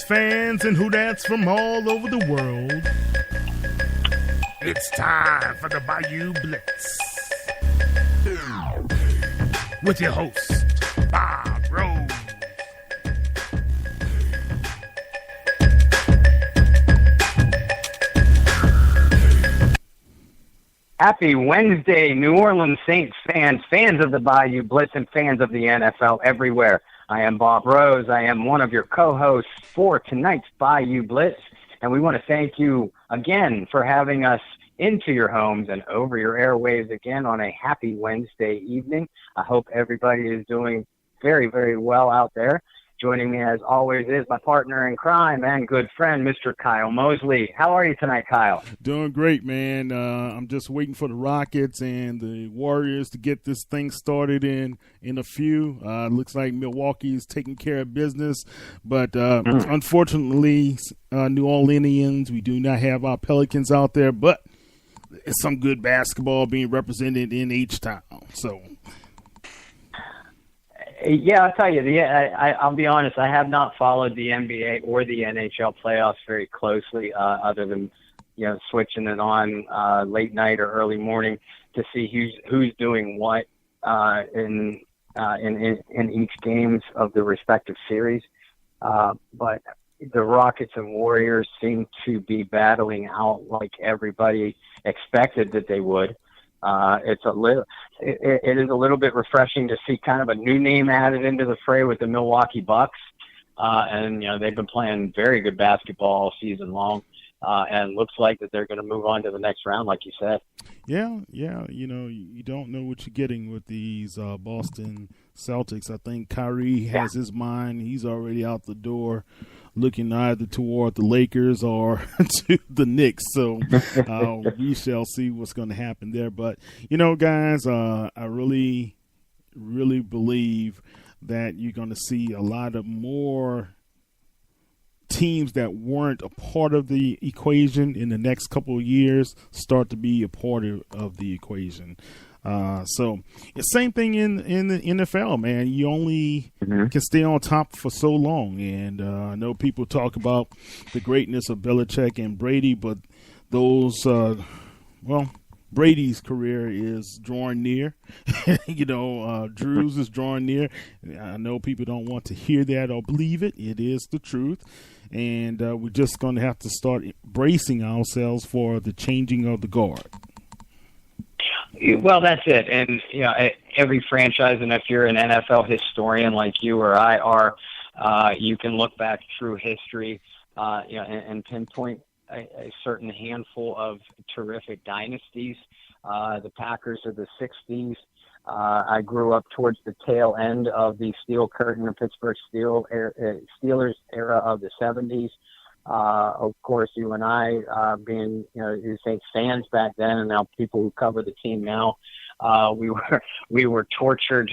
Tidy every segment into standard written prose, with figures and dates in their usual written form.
fans and who-dats from all over the world. It's time for the Bayou Blitz with your host, Bob Rose. Happy Wednesday, New Orleans Saints fans of the Bayou Blitz, and fans of the NFL everywhere. I am Bob Rose. I am one of your co-hosts for tonight's Bayou Blitz, and we want to thank you again for having us into your homes and over your airwaves again on a happy Wednesday evening. I hope everybody is doing very, very well out there. Joining me, as always, is my partner in crime and good friend, Mr. Kyle Mosley. How are you tonight, Kyle? Doing great, man. I'm just waiting for the Rockets and the Warriors to get this thing started in a few. Looks like Milwaukee's taking care of business. But unfortunately, New Orleanians, we do not have our Pelicans out there. But it's some good basketball being represented in H-Town. So... Yeah, I'll tell you. I'll be honest. I have not followed the NBA or the NHL playoffs very closely, other than switching it on late night or early morning to see who's doing what in each games of the respective series. But the Rockets and Warriors seem to be battling out like everybody expected that they would. It is a little bit refreshing to see kind of a new name added into the fray with the Milwaukee Bucks. And they've been playing very good basketball all season long. And looks like that they're going to move on to the next round, like you said. Yeah. You don't know what you're getting with these Boston Celtics. I think Kyrie has his mind. He's already out the door, looking either toward the Lakers or to the Knicks. So we shall see what's going to happen there. But, guys, I really, really believe that you're going to see a lot of more teams that weren't a part of the equation in the next couple of years start to be a part of the equation. So it's same thing in the NFL, man. You only can stay on top for so long. And I know people talk about the greatness of Belichick and Brady, but those, Brady's career is drawing near. Drew's is drawing near. I know people don't want to hear that or believe it. It is the truth. And we're just going to have to start bracing ourselves for the changing of the guard. Well, that's it. And, every franchise, and if you're an NFL historian like you or I are, you can look back through history, and pinpoint a certain handful of terrific dynasties. The Packers of the 60s. I grew up towards the tail end of the Steel Curtain, the Pittsburgh Steelers era of the 70s. Of course, you and I, being Saints fans back then, and now people who cover the team now, we were tortured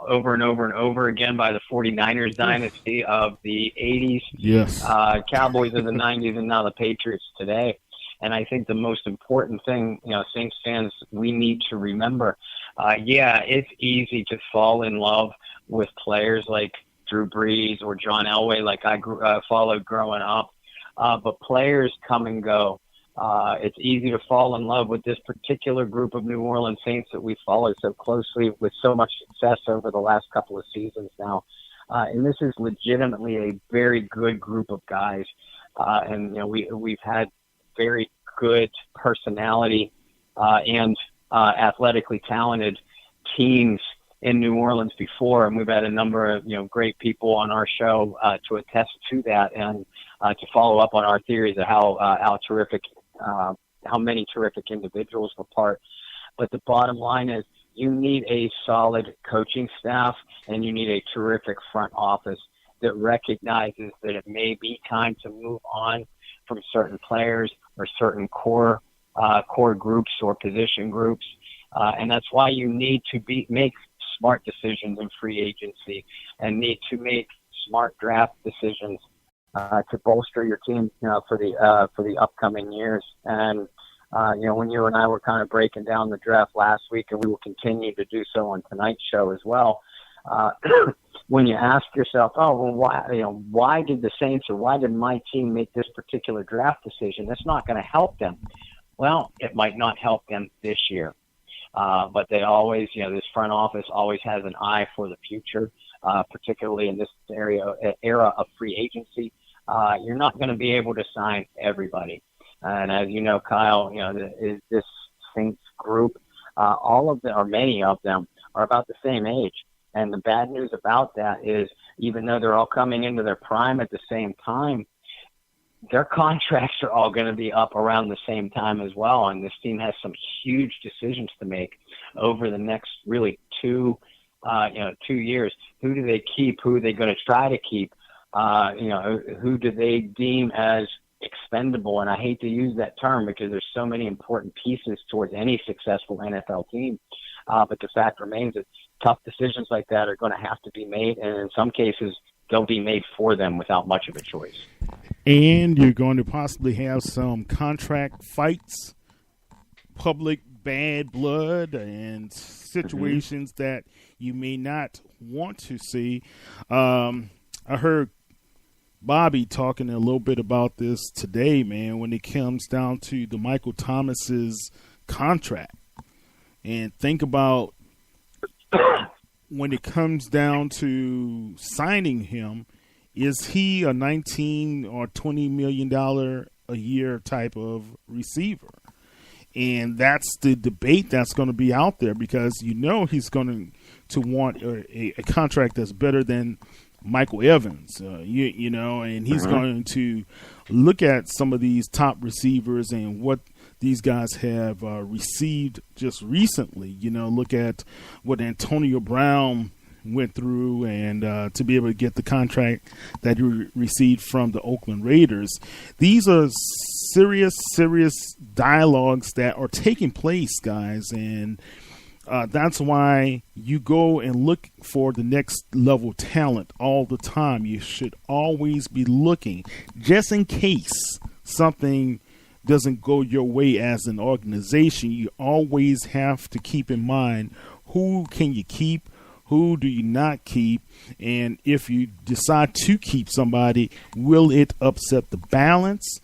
over and over and over again by the 49ers dynasty of the 80s, yes, Cowboys of the 90s, and now the Patriots today. And I think the most important thing, Saints fans, we need to remember, it's easy to fall in love with players like Drew Brees or John Elway, like I followed growing up. But players come and go. It's easy to fall in love with this particular group of New Orleans Saints that we followed so closely with so much success over the last couple of seasons now. And this is legitimately a very good group of guys. And we've had very good personality and athletically talented teams in New Orleans before, and we've had a number of great people on our show to attest to that and to follow up on our theories of how terrific, how many terrific individuals were part. But the bottom line is you need a solid coaching staff and you need a terrific front office that recognizes that it may be time to move on from certain players or certain core groups or position groups. And that's why you need to make smart decisions in free agency and need to make smart draft decisions to bolster your team, for the upcoming years. And when you and I were kind of breaking down the draft last week, and we will continue to do so on tonight's show as well, when you ask yourself, oh, well, why did the Saints or why did my team make this particular draft decision? That's not going to help them. Well, it might not help them this year. But they always, this front office always has an eye for the future, particularly in this era of free agency. You're not going to be able to sign everybody. And as you know, Kyle, this Saints group, all of them, or many of them, are about the same age. And the bad news about that is, even though they're all coming into their prime at the same time, their contracts are all going to be up around the same time as well. And this team has some huge decisions to make over the next really 2 years. Who do they keep? Who are they going to try to keep? Who do they deem as expendable? And I hate to use that term because there's so many important pieces towards any successful NFL team. But the fact remains that tough decisions like that are going to have to be made. And in some cases, they'll be made for them without much of a choice. And you're going to possibly have some contract fights, public bad blood, and situations that you may not want to see. I heard Bobby talking a little bit about this today, man, when it comes down to the Michael Thomas's contract. And think about when it comes down to signing him, is he a $19 or $20 million a year type of receiver? And that's the debate that's going to be out there, because he's going to want a contract that's better than Michael Evans, and he's going to look at some of these top receivers and what these guys have received just recently. Look at what Antonio Brown went through, and to be able to get the contract that he received from the Oakland Raiders. These are serious dialogues that are taking place, guys, and that's why you go and look for the next level talent all the time. You should always be looking, just in case something doesn't go your way as an organization. You always have to keep in mind, who can you keep, who do you not keep, and if you decide to keep somebody, will it upset the balance?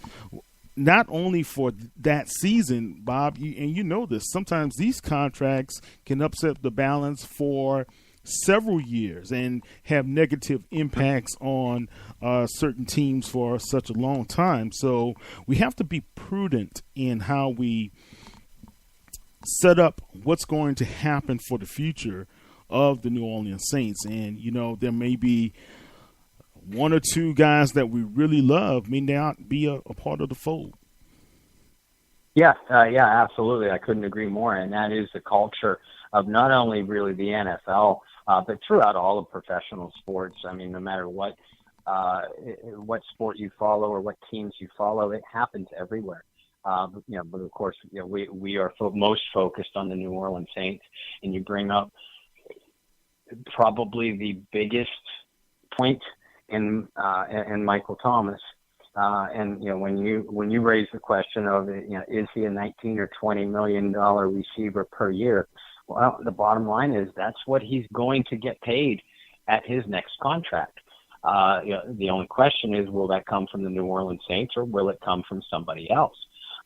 Not only for that season, Bob, and you know this, sometimes these contracts can upset the balance for several years and have negative impacts on certain teams for such a long time. So we have to be prudent in how we set up what's going to happen for the future of the New Orleans Saints. And, there may be one or two guys that we really love may not be a part of the fold. Yeah, absolutely. I couldn't agree more. And that is the culture of not only really the NFL, but throughout all of professional sports. I mean, no matter what sport you follow or what teams you follow, it happens everywhere. But of course, we are most focused on the New Orleans Saints, and you bring up probably the biggest point in Michael Thomas. And when you raise the question of is he a $19 or $20 million receiver per year? Well, the bottom line is that's what he's going to get paid at his next contract. The only question is, will that come from the New Orleans Saints or will it come from somebody else?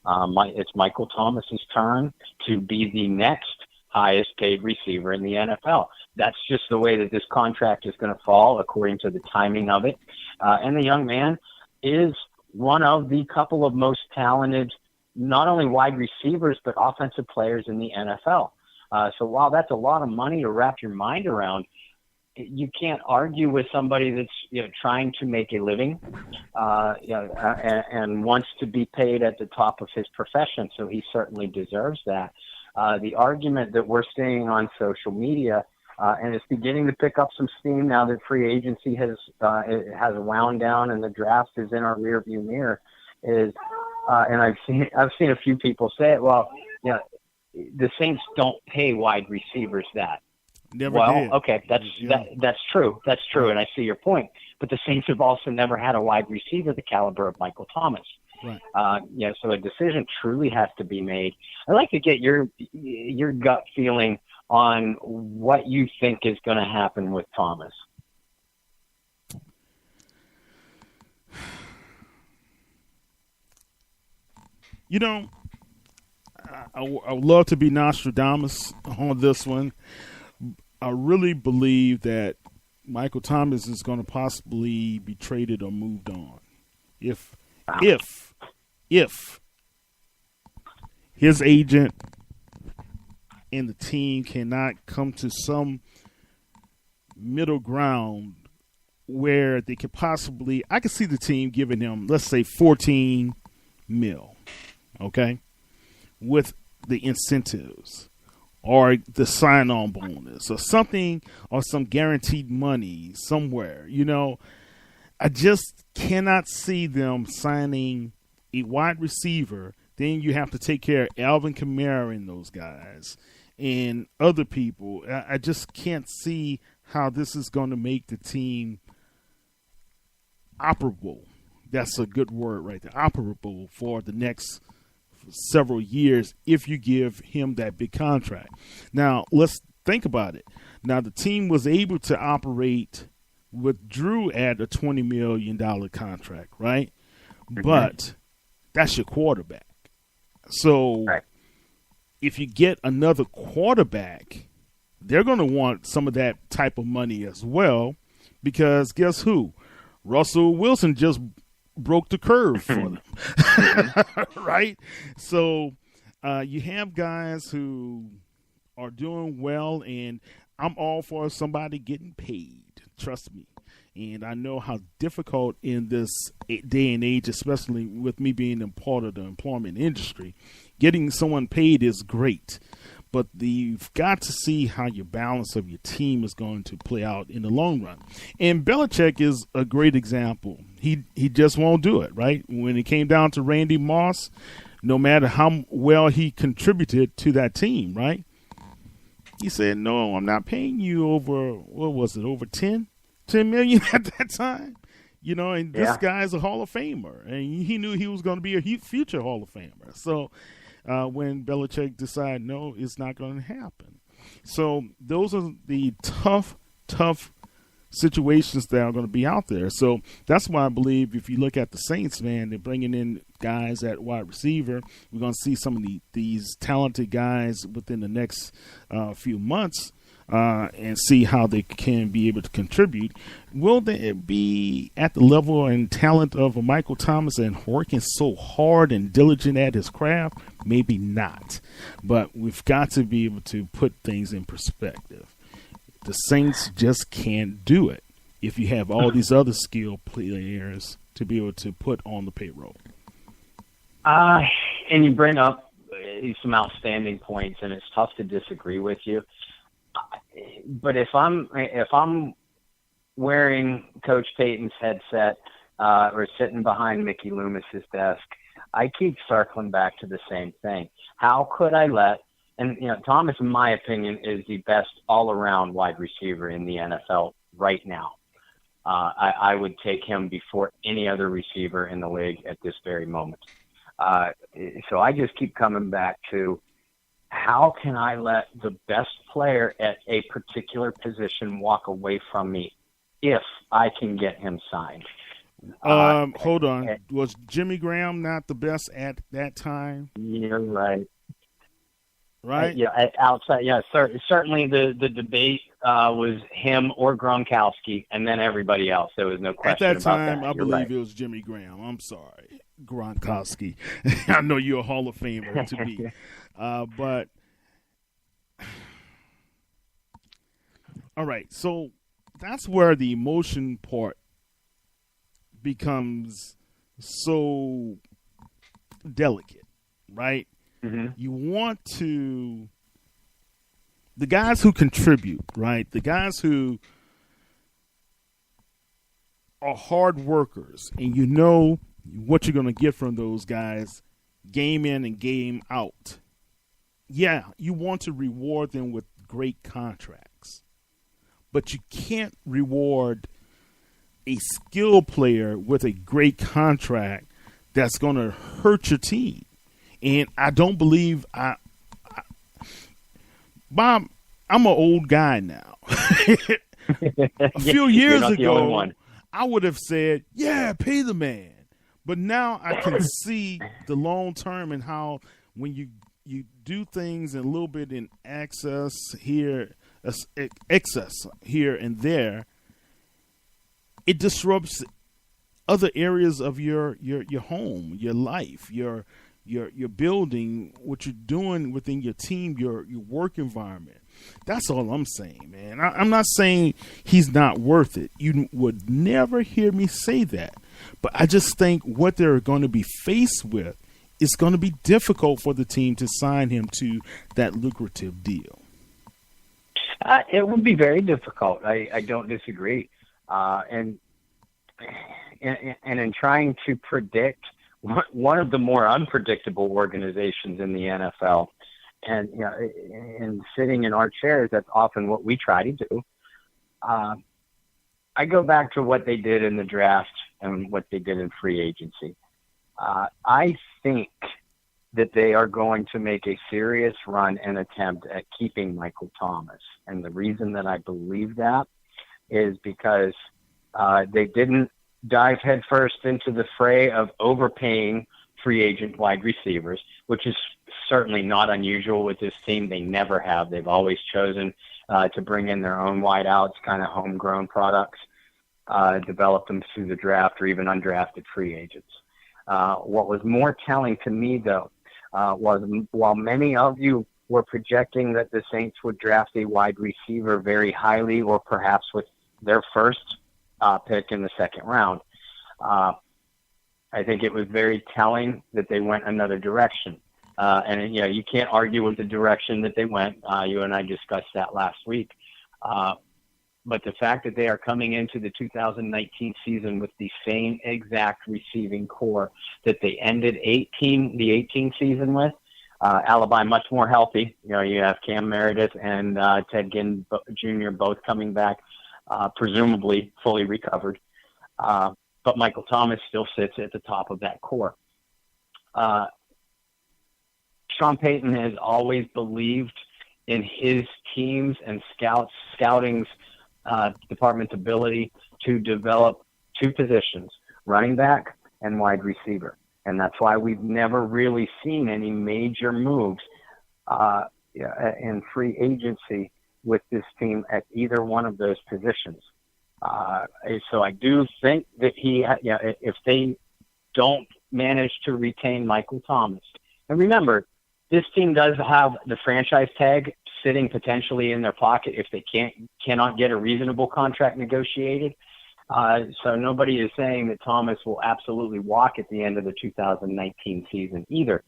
It's Michael Thomas's turn to be the next highest paid receiver in the NFL. That's just the way that this contract is going to fall according to the timing of it. And the young man is one of the couple of most talented, not only wide receivers, but offensive players in the NFL. So while that's a lot of money to wrap your mind around, you can't argue with somebody that's trying to make a living and wants to be paid at the top of his profession. So he certainly deserves that. The argument that we're seeing on social media, and it's beginning to pick up some steam now that free agency has wound down and the draft is in our rearview mirror, is and I've seen a few people say it. Well, the Saints don't pay wide receivers that. Never well, did. Okay, that's true. That's true, and I see your point. But the Saints have also never had a wide receiver the caliber of Michael Thomas. Right. So a decision truly has to be made. I'd like to get your gut feeling on what you think is going to happen with Thomas. You know, I would love to be Nostradamus on this one. I really believe that Michael Thomas is going to possibly be traded or moved on. If his agent and the team cannot come to some middle ground where they could possibly, I could see the team giving him, let's say, $14 million, okay, with the incentives or the sign-on bonus or something, or some guaranteed money somewhere. You know, I just cannot see them signing a wide receiver. Then you have to take care of Alvin Kamara and those guys and other people. I just can't see how this is going to make the team operable. That's a good word right there. Operable for the next several years if you give him that big contract. Now, let's think about it. Now, the team was able to operate with Drew at a $20 million contract, right? Mm-hmm. But that's your quarterback. So if you get another quarterback, they're going to want some of that type of money as well, because guess who? Russell Wilson just broke the curve for them, right? So you have guys who are doing well, and I'm all for somebody getting paid. Trust me. And I know how difficult in this day and age, especially with me being a part of the employment industry, getting someone paid is great. But you've got to see how your balance of your team is going to play out in the long run. And Belichick is a great example. He just won't do it, right? When it came down to Randy Moss, no matter how well he contributed to that team, right? He said, no, I'm not paying you over, what was it, over 10 million at that time? You know, and this guy's a Hall of Famer, and he knew he was going to be a future Hall of Famer. So when Belichick decided, no, it's not going to happen. So those are the tough situations that are going to be out there. So that's why I believe if you look at the Saints, man, they're bringing in guys at wide receiver. We're going to see some of these talented guys within the next few months and see how they can be able to contribute. Will they be at the level and talent of a Michael Thomas and working so hard and diligent at his craft? Maybe not. But we've got to be able to put things in perspective. The Saints just can't do it if you have all these other skilled players to be able to put on the payroll. And you bring up some outstanding points, and it's tough to disagree with you. But if I'm wearing Coach Payton's headset or sitting behind Mickey Loomis's desk, I keep circling back to the same thing. How could I let – and, you know, Thomas, in my opinion, is the best all-around wide receiver in the NFL right now. I would take him before any other receiver in the league at this very moment. So I just keep coming back to how can I let the best player at a particular position walk away from me if I can get him signed? Hold on. Was Jimmy Graham not the best at that time? You're right. Right? Outside. Yeah, certainly the debate was him or Gronkowski, and then everybody else. There was no question at that time, about that. I believe it was Jimmy Graham. I'm sorry, Gronkowski. I know you're a Hall of Famer to me, but all right. So that's where the emotion part becomes so delicate, right? Mm-hmm. You want to – the guys who contribute, right, the guys who are hard workers and you know what you're going to get from those guys game in and game out. Yeah, you want to reward them with great contracts, but you can't reward a skilled player with a great contract that's going to hurt your team. And I don't believe Bob, I'm an old guy now. A few years ago, I would have said, yeah, pay the man. But now I can see the long term and how when you do things a little bit in excess here and there, it disrupts other areas of your home, your life, your building, what you're doing within your team, your work environment. That's all I'm saying, man. I'm not saying he's not worth it. You would never hear me say that. But I just think what they're going to be faced with is going to be difficult for the team to sign him to that lucrative deal. It would be very difficult. I don't disagree. And in trying to predict one of the more unpredictable organizations in the NFL, and and sitting in our chairs, that's often what we try to do. I go back to what they did in the draft and what they did in free agency. I think that they are going to make a serious run and attempt at keeping Michael Thomas. And the reason that I believe that is because they didn't dive headfirst into the fray of overpaying free agent wide receivers, which is certainly not unusual with this team. They never have. They've always chosen to bring in their own wideouts, kind of homegrown products, develop them through the draft or even undrafted free agents. What was more telling to me, though, was while many of you were projecting that the Saints would draft a wide receiver very highly or perhaps with their first pick in the second round, I think it was very telling that they went another direction. And you can't argue with the direction that they went. You and I discussed that last week. But the fact that they are coming into the 2019 season with the same exact receiving core that they ended the 18 season with, Alibi much more healthy. You have Cam Meredith and Ted Ginn Jr. both coming back, presumably fully recovered. But Michael Thomas still sits at the top of that core. Sean Payton has always believed in his teams and scouting's department's ability to develop two positions, running back and wide receiver. And that's why we've never really seen any major moves in free agency with this team at either one of those positions. So I do think that if they don't manage to retain Michael Thomas, and remember, this team does have the franchise tag sitting potentially in their pocket if they cannot get a reasonable contract negotiated. So nobody is saying that Thomas will absolutely walk at the end of the 2019 season either.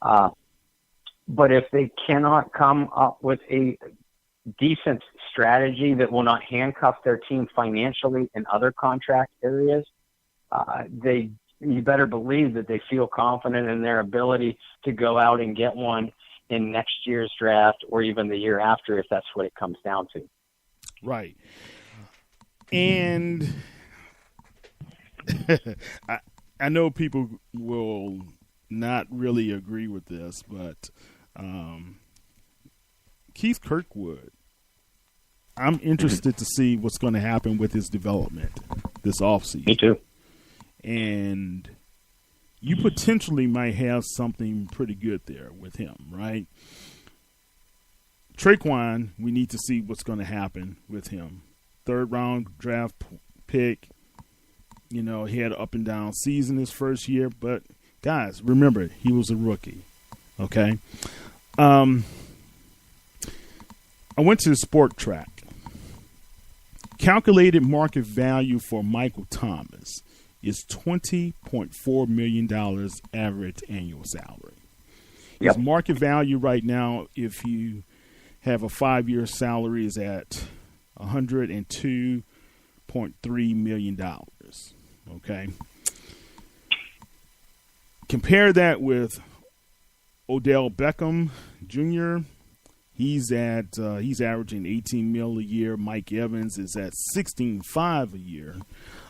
But if they cannot come up with a decent strategy that will not handcuff their team financially in other contract areas, you better believe that they feel confident in their ability to go out and get one in next year's draft or even the year after, if that's what it comes down to. Right. And I know people will not really agree with this, but Keith Kirkwood, I'm interested to see what's going to happen with his development this offseason. Me too. And you potentially might have something pretty good there with him, right? Traquan, we need to see what's going to happen with him. Third-round draft pick. He had an up-and-down season his first year. But, guys, remember, he was a rookie, okay? I went to the Sport Track. Calculated market value for Michael Thomas is $20.4 million average annual salary. Yep. His market value right now, if you have a 5-year salary, is at $102.3 million. Okay. Compare that with Odell Beckham Jr. He's averaging $18 million a year. Mike Evans is at $16.5 a year.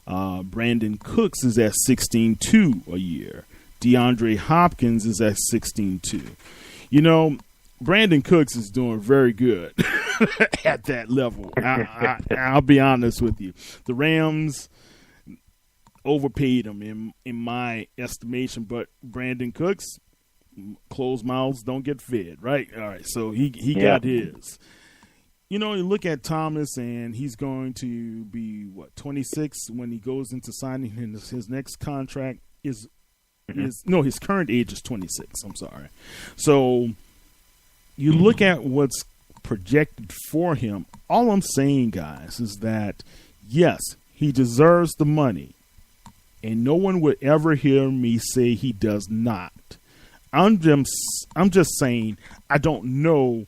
Brandon Cooks is at $16.2 a year. DeAndre Hopkins is at $16.2. Brandon Cooks is doing very good at that level. I'll be honest with you. The Rams, overpaid him in my estimation. But Brandon Cooks, closed mouths don't get fed, right? All right, so he got his. You look at Thomas, and he's going to be 26 when he goes into signing his next contract. His current age is 26. I'm sorry. So you look at what's projected for him. All I'm saying, guys, is that yes, he deserves the money, and no one would ever hear me say he does not. I'm just saying I don't know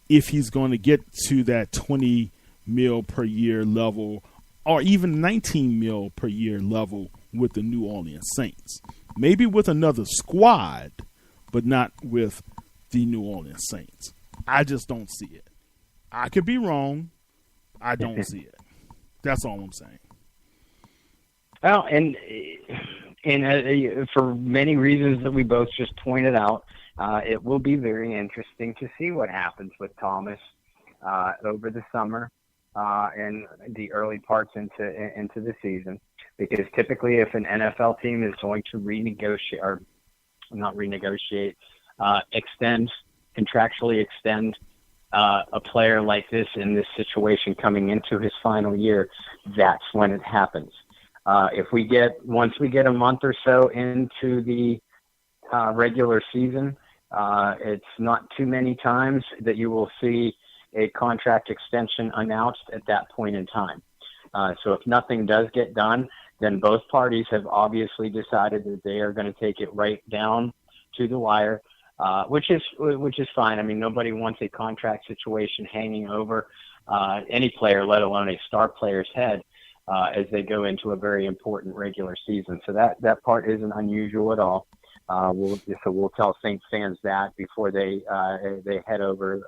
if he's going to get to that 20 mil per year level or even 19 mil per year level with the New Orleans Saints. Maybe with another squad, but not with the New Orleans Saints. I just don't see it. I could be wrong. I don't see it. That's all I'm saying. Well, and for many reasons that we both just pointed out, it will be very interesting to see what happens with Thomas over the summer and the early parts into the season. Because typically, if an NFL team is going to contractually extend a player like this in this situation coming into his final year, that's when it happens. Once we get a month or so into the regular season, it's not too many times that you will see a contract extension announced at that point in time. So if nothing does get done, then both parties have obviously decided that they are going to take it right down to the wire, which is fine. I mean, nobody wants a contract situation hanging over any player, let alone a star player's head, as they go into a very important regular season. So that part isn't unusual at all. We'll tell Saints fans that before they head over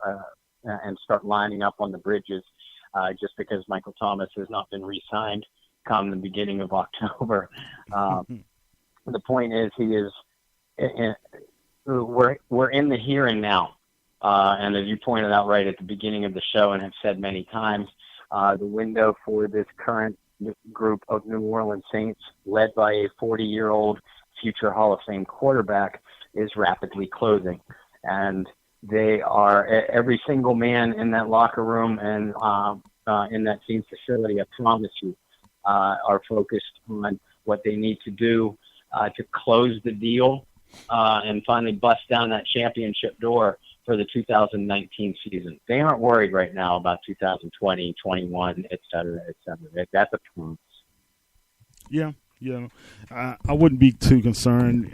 and start lining up on the bridges, just because Michael Thomas has not been re-signed come the beginning of October. The point is, we're in the here and now, and as you pointed out right at the beginning of the show and have said many times, the window for this current group of New Orleans Saints, led by a 40-year-old future Hall of Fame quarterback, is rapidly closing. And they are, every single man in that locker room and in that team facility, I promise you, are focused on what they need to do to close the deal and finally bust down that championship door for the 2019 season. They aren't worried right now about 2020, 21, et cetera, et cetera. That's a promise. Yeah. I wouldn't be too concerned.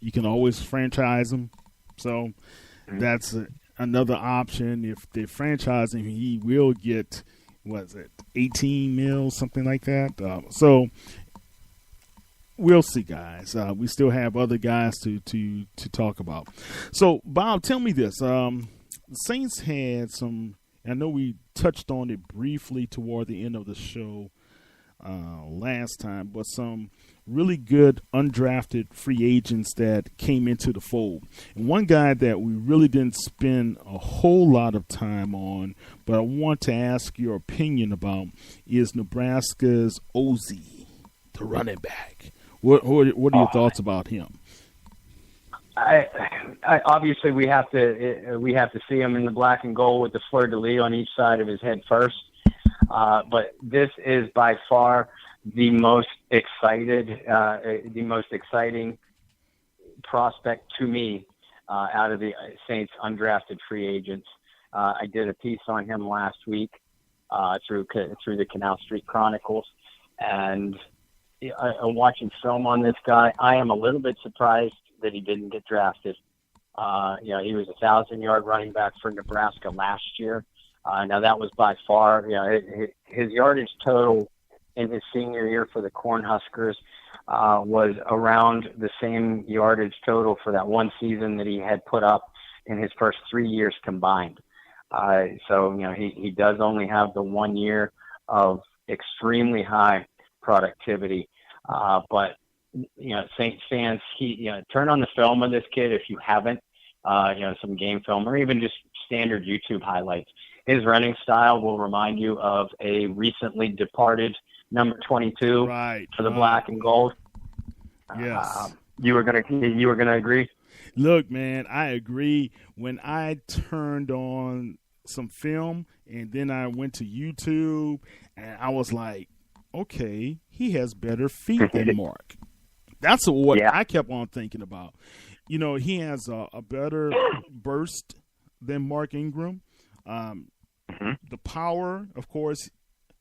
You can always franchise him. So that's another option. If they franchise him, he will get, 18 mil, something like that. So we'll see, guys. We still have other guys to talk about. So, Bob, tell me this. The Saints had some, I know we touched on it briefly toward the end of the show last time, but some really good undrafted free agents that came into the fold. And one guy that we really didn't spend a whole lot of time on, but I want to ask your opinion about, is Nebraska's Ozzie, the running back. What are your thoughts about him? I obviously we have to see him in the black and gold with the fleur-de-lis on each side of his head first. But this is by far the most exciting prospect to me out of the Saints undrafted free agents. I did a piece on him last week through the Canal Street Chronicles, and watching film on this guy, I am a little bit surprised that he didn't get drafted. He was a 1,000-yard running back for Nebraska last year. Now that was by far, his yardage total in his senior year for the Cornhuskers was around the same yardage total for that one season that he had put up in his first 3 years combined. So he does only have the 1 year of extremely high productivity. But Saints fans, turn on the film of this kid if you haven't, some game film or even just standard YouTube highlights. His running style will remind you of a recently departed number 22 right, for the black and gold. Yes. You were gonna agree? Look, man, I agree. When I turned on some film and then I went to YouTube and I was like, okay, he has better feet than Mark. That's what I kept on thinking about. You know, he has a better burst than Mark Ingram. The power, of course,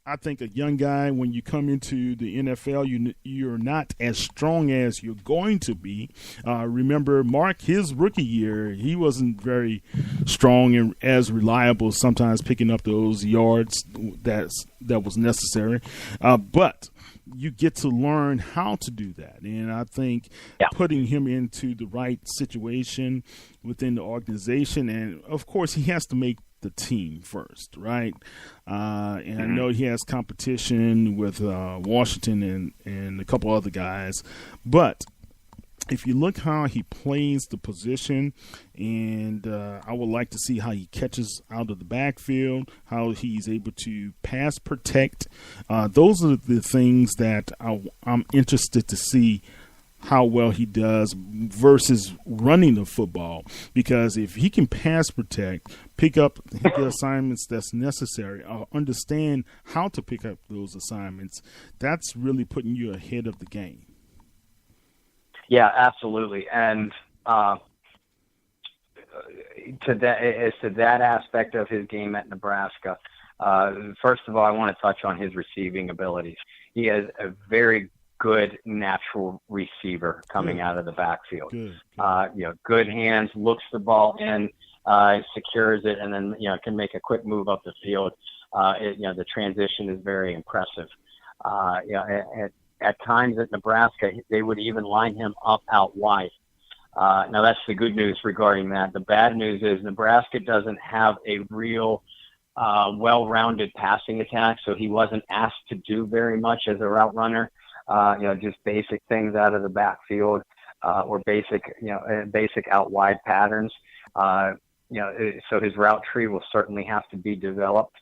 I think a young guy, when you come into the NFL, you're not as strong as you're going to be. Remember, Mark, his rookie year, he wasn't very strong and as reliable, sometimes picking up those yards that was necessary. But you get to learn how to do that. And I think putting him into the right situation within the organization, and, of course, he has to make the team first, right? And I know he has competition with Washington and a couple other guys, but if you look how he plays the position, and I would like to see how he catches out of the backfield, how he's able to pass protect. Those are the things that I'm interested to see how well he does versus running the football. Because if he can pass protect, pick up the assignments that's necessary, understand how to pick up those assignments, that's really putting you ahead of the game. Yeah, absolutely. And to that aspect of his game at Nebraska, first of all, I want to touch on his receiving abilities. He has a very good natural receiver coming out of the backfield. Good hands, looks the ball in, secures it, and then can make a quick move up the field. The transition is very impressive. At times at Nebraska, they would even line him up out wide. Now that's the good news regarding that. The bad news is Nebraska doesn't have a real well-rounded passing attack, so he wasn't asked to do very much as a route runner. Just basic things out of the backfield, or basic out wide patterns. So his route tree will certainly have to be developed.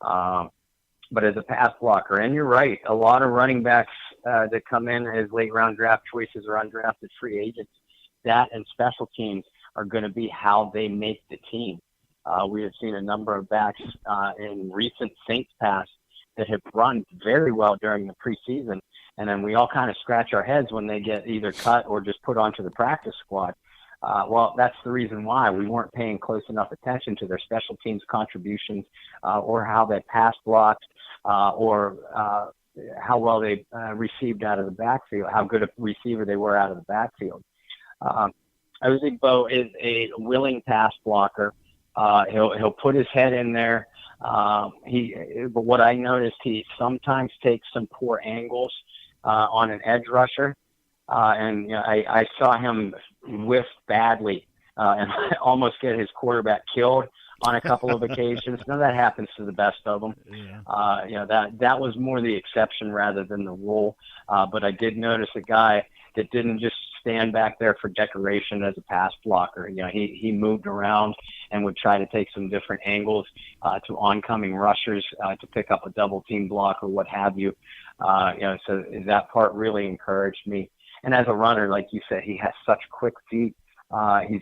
But as a pass blocker, and you're right, a lot of running backs that come in as late round draft choices or undrafted free agents, that and special teams are going to be how they make the team. We have seen a number of backs in recent Saints past that have run very well during the preseason. And then we all kind of scratch our heads when they get either cut or just put onto the practice squad. Well, that's the reason why we weren't paying close enough attention to their special teams contributions, or how they pass blocked, or how well they received out of the backfield, how good a receiver they were out of the backfield. Ozigbo is a willing pass blocker. He'll put his head in there. But what I noticed, he sometimes takes some poor angles on an edge rusher. I saw him whiff badly and almost get his quarterback killed on a couple of occasions. Now that happens to the best of them. That was more the exception rather than the rule. But I did notice a guy that didn't just stand back there for decoration as a pass blocker. He moved around and would try to take some different angles to oncoming rushers to pick up a double team block or what have you. So that part really encouraged me. And as a runner, like you said, he has such quick feet. He's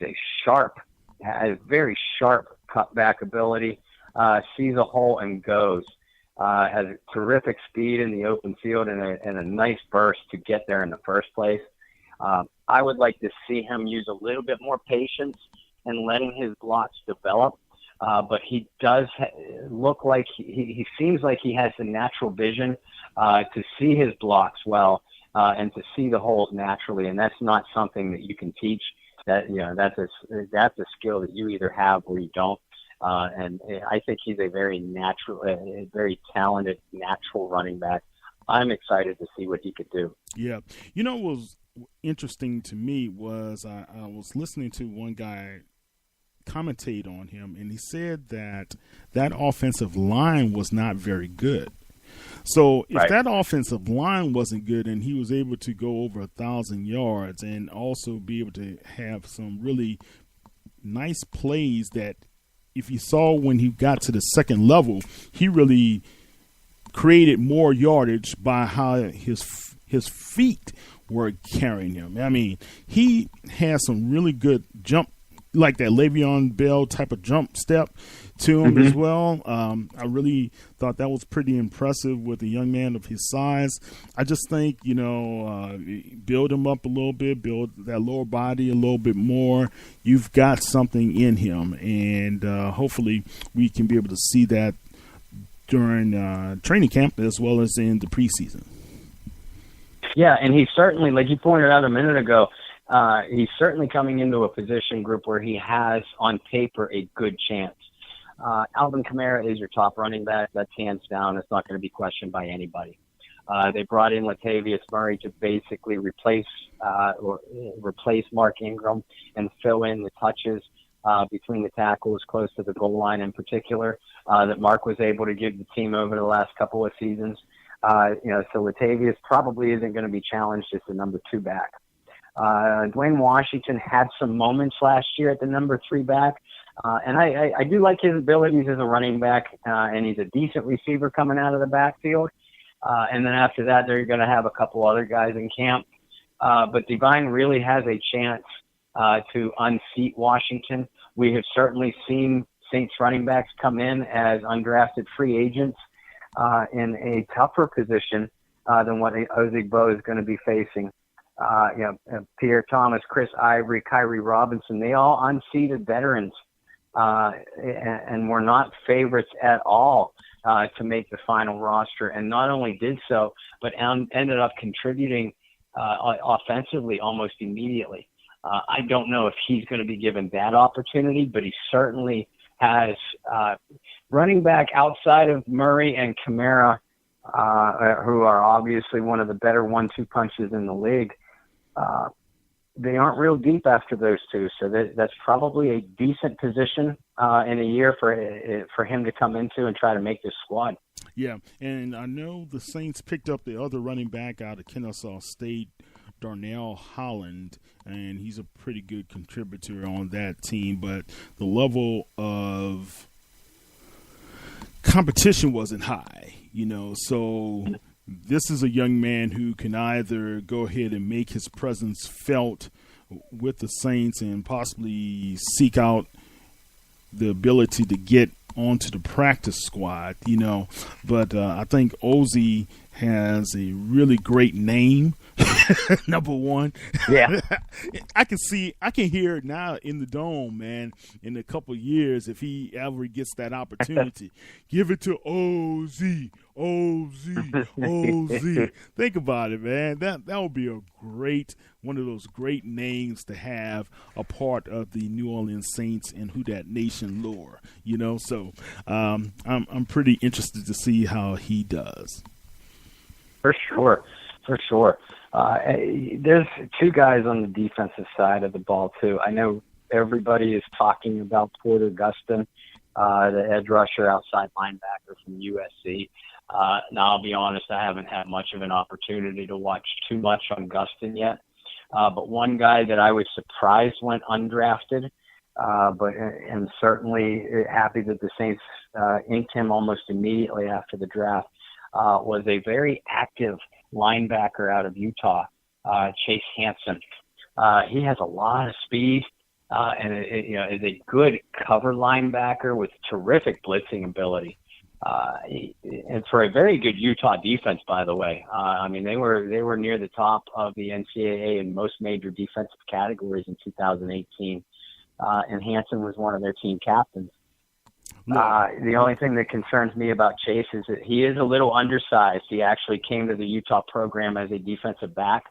has very sharp cutback ability, sees a hole and goes. Has terrific speed in the open field and a nice burst to get there in the first place. I would like to see him use a little bit more patience and letting his blocks develop. But he does look like he seems like he has the natural vision to see his blocks well and to see the holes naturally. And that's not something that you can teach. That's a skill that you either have or you don't. And I think he's a very very talented natural running back. I'm excited to see what he could do. Yeah. What was interesting to me was I was listening to one guy commentate on him, and he said that offensive line was not very good. So if that offensive line wasn't good and he was able to go over 1,000 yards and also be able to have some really nice plays that if you saw when he got to the second level, he really created more yardage by how his feet were carrying him. I mean, he has some really good jump, like that Le'Veon Bell type of jump step to him as well. I really thought that was pretty impressive with a young man of his size. I just think, build him up a little bit, build that lower body a little bit more. You've got something in him, and hopefully we can be able to see that during training camp as well as in the preseason. Yeah, and he's certainly, like you pointed out a minute ago, he's certainly coming into a position group where he has, on paper, a good chance. Alvin Kamara is your top running back. That's hands down. It's not going to be questioned by anybody. They brought in Latavius Murray to basically replace Mark Ingram and fill in the touches between the tackles close to the goal line in particular that Mark was able to give the team over the last couple of seasons. So Latavius probably isn't going to be challenged as the number 2 back. Dwayne Washington had some moments last year at the number 3 back, and I do like his abilities as a running back, and he's a decent receiver coming out of the backfield. And then after that, they're going to have a couple other guys in camp. But Divine really has a chance to unseat Washington. We have certainly seen Saints running backs come in as undrafted free agents in a tougher position than what Ozigbo is going to be facing. Pierre Thomas, Chris Ivory, Kyrie Robinson, they all unseated veterans and were not favorites at all to make the final roster, and not only did so, but ended up contributing offensively almost immediately. I don't know if he's going to be given that opportunity, but he certainly has running back outside of Murray and Kamara, who are obviously one of the better 1-2 punches in the league. They aren't real deep after those two, so that's probably a decent position in a year for him to come into and try to make this squad. Yeah, and I know the Saints picked up the other running back out of Kennesaw State, Darnell Holland, and he's a pretty good contributor on that team, but the level of competition wasn't high, so this is a young man who can either go ahead and make his presence felt with the Saints and possibly seek out the ability to get onto the practice squad, but I think Ozzy has a really great name. Number one. Yeah. I can hear it now in the dome, man, in a couple of years if he ever gets that opportunity. Give it to OZ. Think about it, man. That would be one of those great names to have a part of the New Orleans Saints and Who Dat Nation lore, So I'm pretty interested to see how he does. For sure. There's 2 guys on the defensive side of the ball, too. I know everybody is talking about Porter Gustin, the edge rusher, outside linebacker from USC. Now, I'll be honest, I haven't had much of an opportunity to watch too much on Gustin yet. But one guy that I was surprised went undrafted, but am certainly happy that the Saints inked him almost immediately after the draft, was a very active linebacker out of Utah, Chase Hansen. He has a lot of speed and is a good cover linebacker with terrific blitzing ability. And for a very good Utah defense, by the way. They were near the top of the NCAA in most major defensive categories in 2018, and Hansen was one of their team captains. The only thing that concerns me about Chase is that he is a little undersized. He actually came to the Utah program as a defensive back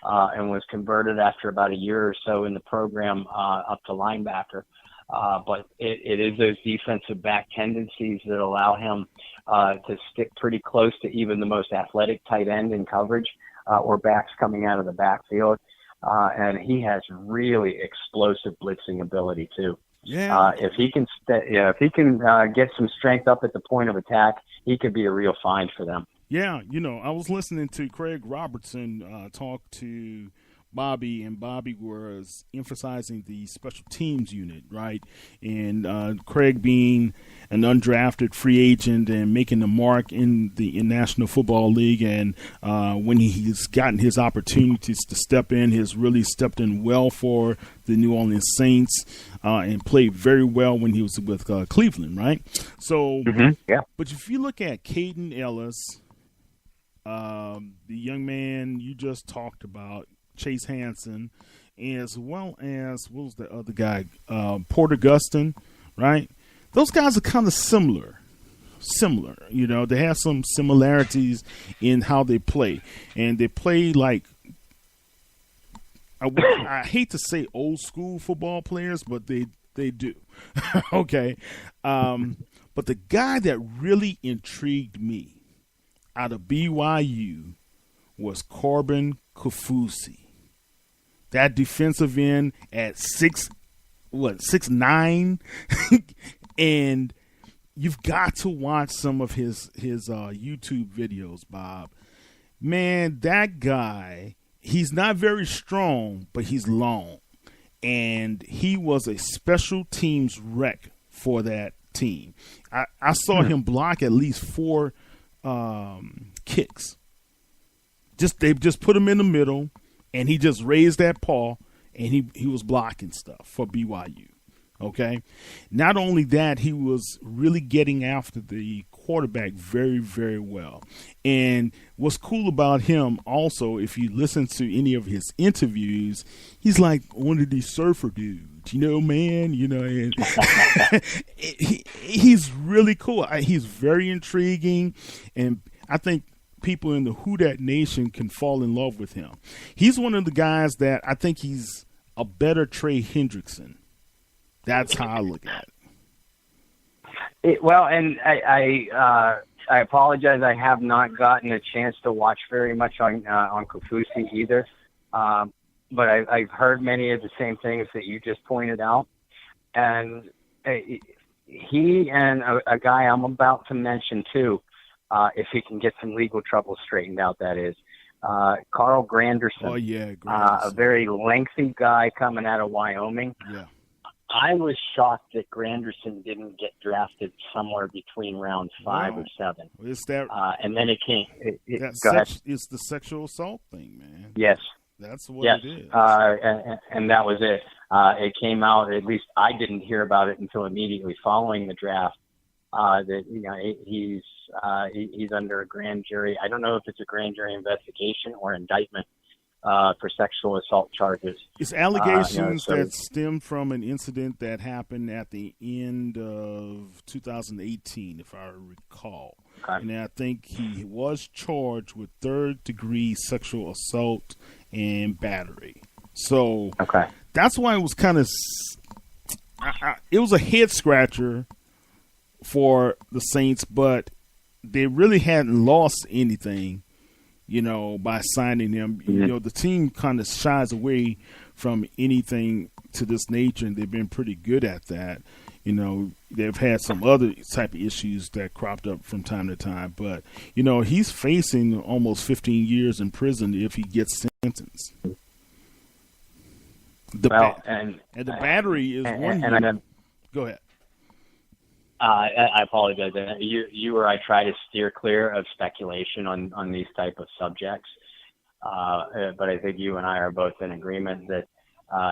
and was converted after about a year or so in the program up to linebacker. But it is those defensive back tendencies that allow him to stick pretty close to even the most athletic tight end in coverage or backs coming out of the backfield. And he has really explosive blitzing ability too. Yeah. If he can get some strength up at the point of attack, he could be a real find for them. Yeah, I was listening to Craig Robertson talk to Bobby, and Bobby was emphasizing the special teams unit, right? And Craig being an undrafted free agent and making the mark in the National Football League, and when he's gotten his opportunities to step in, he's really stepped in well for the New Orleans Saints and played very well when he was with Cleveland, right? So, yeah. But if you look at Caden Ellis, the young man you just talked about, Chase Hansen, as well as, what was the other guy, Porter Gustin, right? Those guys are kind of similar. You know, they have some similarities in how they play, and they play like, I hate to say old school football players, but they do. Okay. But the guy that really intrigued me out of BYU was Corbin Kaufusi. That defensive end at 6'9", and you've got to watch some of his YouTube videos, Bob. Man, that guy, he's not very strong, but he's long, and he was a special teams wreck for that team. I saw him block at least 4 kicks. They just put him in the middle, and he just raised that paw, and he was blocking stuff for BYU. Okay. Not only that, he was really getting after the quarterback very, very well. And what's cool about him also, if you listen to any of his interviews, he's like one of these surfer dudes, you know, man, you know, and he's really cool. He's very intriguing, and I think people in the Who Dat Nation can fall in love with him. He's one of the guys that I think he's a better Trey Hendrickson. That's how I look at it. Well, and I apologize. I have not gotten a chance to watch very much on Kaufusi either. But I've heard many of the same things that you just pointed out. And he and a guy I'm about to mention too, if he can get some legal trouble straightened out, that is, Carl Granderson. Oh, yeah. A very lengthy guy coming out of Wyoming. Yeah. I was shocked that Granderson didn't get drafted somewhere between round 5 or 7. It's that, and then it came. It's the sexual assault thing, man. Yes. That's what it is. And that was it. It came out, at least I didn't hear about it until immediately following the draft, that, you know, he's under a grand jury. I don't know if it's a grand jury investigation or indictment for sexual assault charges. It's allegations that stem from an incident that happened at the end of 2018, if I recall. Okay. And I think he was charged with 3rd-degree sexual assault and battery. So that's why it was kind of it was a head-scratcher for the Saints, but they really hadn't lost anything, you know, by signing him. Mm-hmm. You know, the team kind of shies away from anything to this nature, and they've been pretty good at that. You know, they've had some other type of issues that cropped up from time to time. But, you know, he's facing almost 15 years in prison if he gets sentenced. The battery is 1 year. Go ahead. I apologize. You or I try to steer clear of speculation on these type of subjects. But I think you and I are both in agreement that,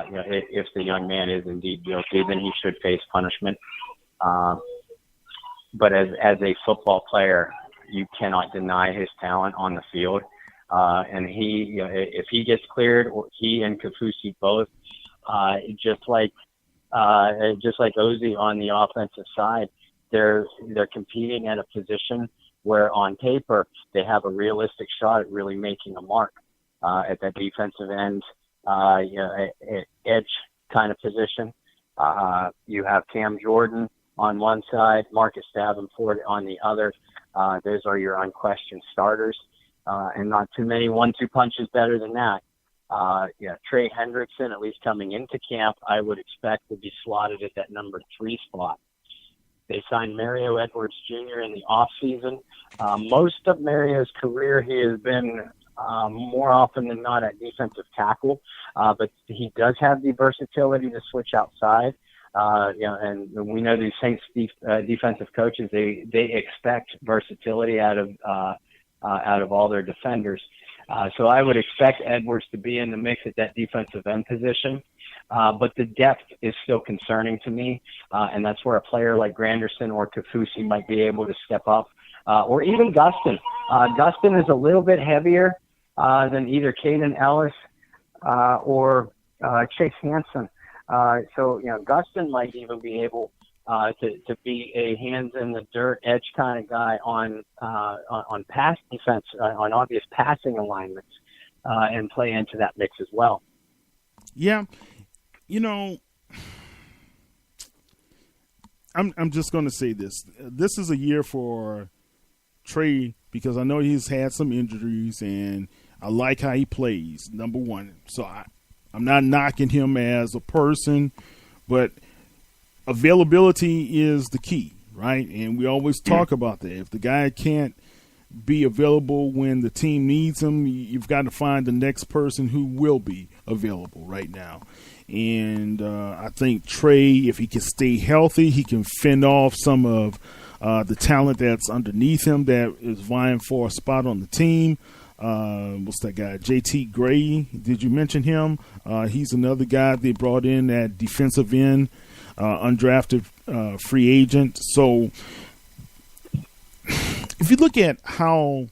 you know, if the young man is indeed guilty, then he should face punishment. But as a football player, you cannot deny his talent on the field. And he, you know, if he gets cleared, or he and Kaufusi both, just like Ozzie on the offensive side, they're competing at a position where on paper they have a realistic shot at really making a mark at that defensive end, you know, edge kind of position. You have Cam Jordan on one side, Marcus Davenport on the other. Those are your unquestioned starters, and not too many 1-2 punches better than that. Trey Hendrickson, at least coming into camp, I would expect to be slotted at that number 3 spot. They signed Mario Edwards Jr. in the offseason. Most of Mario's career, he has been more often than not at defensive tackle, but he does have the versatility to switch outside. And we know these Saints defensive coaches, they expect versatility out of all their defenders. So I would expect Edwards to be in the mix at that defensive end position. But the depth is still concerning to me, and that's where a player like Granderson or Kafusi might be able to step up, or even Gustin. Gustin is a little bit heavier than either Caden Ellis or Chase Hansen. So Gustin might even be able to be a hands in the dirt edge kind of guy on pass defense, on obvious passing alignments, and play into that mix as well. Yeah. I'm just going to say this. This is a year for Trey because I know he's had some injuries, and I like how he plays, number one. So I'm not knocking him as a person, but availability is the key, right? And we always talk about that. If the guy can't be available when the team needs him, you've got to find the next person who will be available right now. And I think Trey, if he can stay healthy, he can fend off some of the talent that's underneath him that is vying for a spot on the team. What's that guy? JT Gray. Did you mention him? He's another guy they brought in at defensive end, undrafted free agent. So if you look at how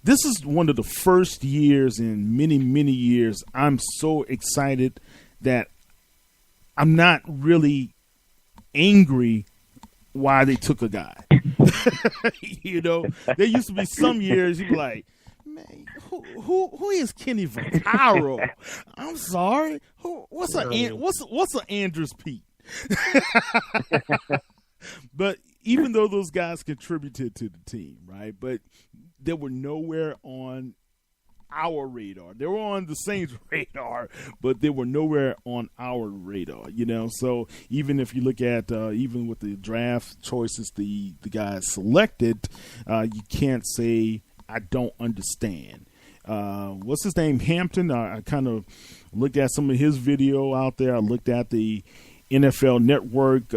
this is one of the first years in many, many years, I'm so excited that I'm not really angry why they took a guy. There used to be some years you'd be like, man, who is Kenny Vaccaro? I'm sorry. What's a Andrews Pete? But even though those guys contributed to the team, right? But they were nowhere on our radar. They were on the Saints' radar, but they were nowhere on our radar, So even if you look at, even with the draft choices the guys selected, you can't say, I don't understand. What's his name? Hampton. I kind of looked at some of his video out there. I looked at the NFL Network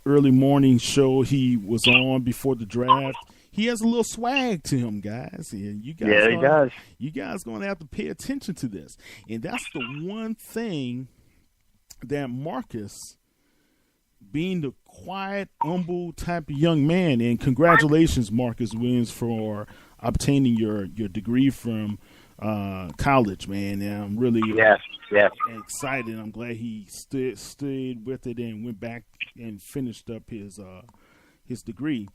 early morning show he was on before the draft. He has a little swag to him, guys. And he does. You guys going to have to pay attention to this. And that's the one thing that Marcus, being the quiet, humble type of young man, and congratulations, Marcus Williams, for obtaining your degree from college, man. And I'm really excited. I'm glad he stood with it and went back and finished up his degree.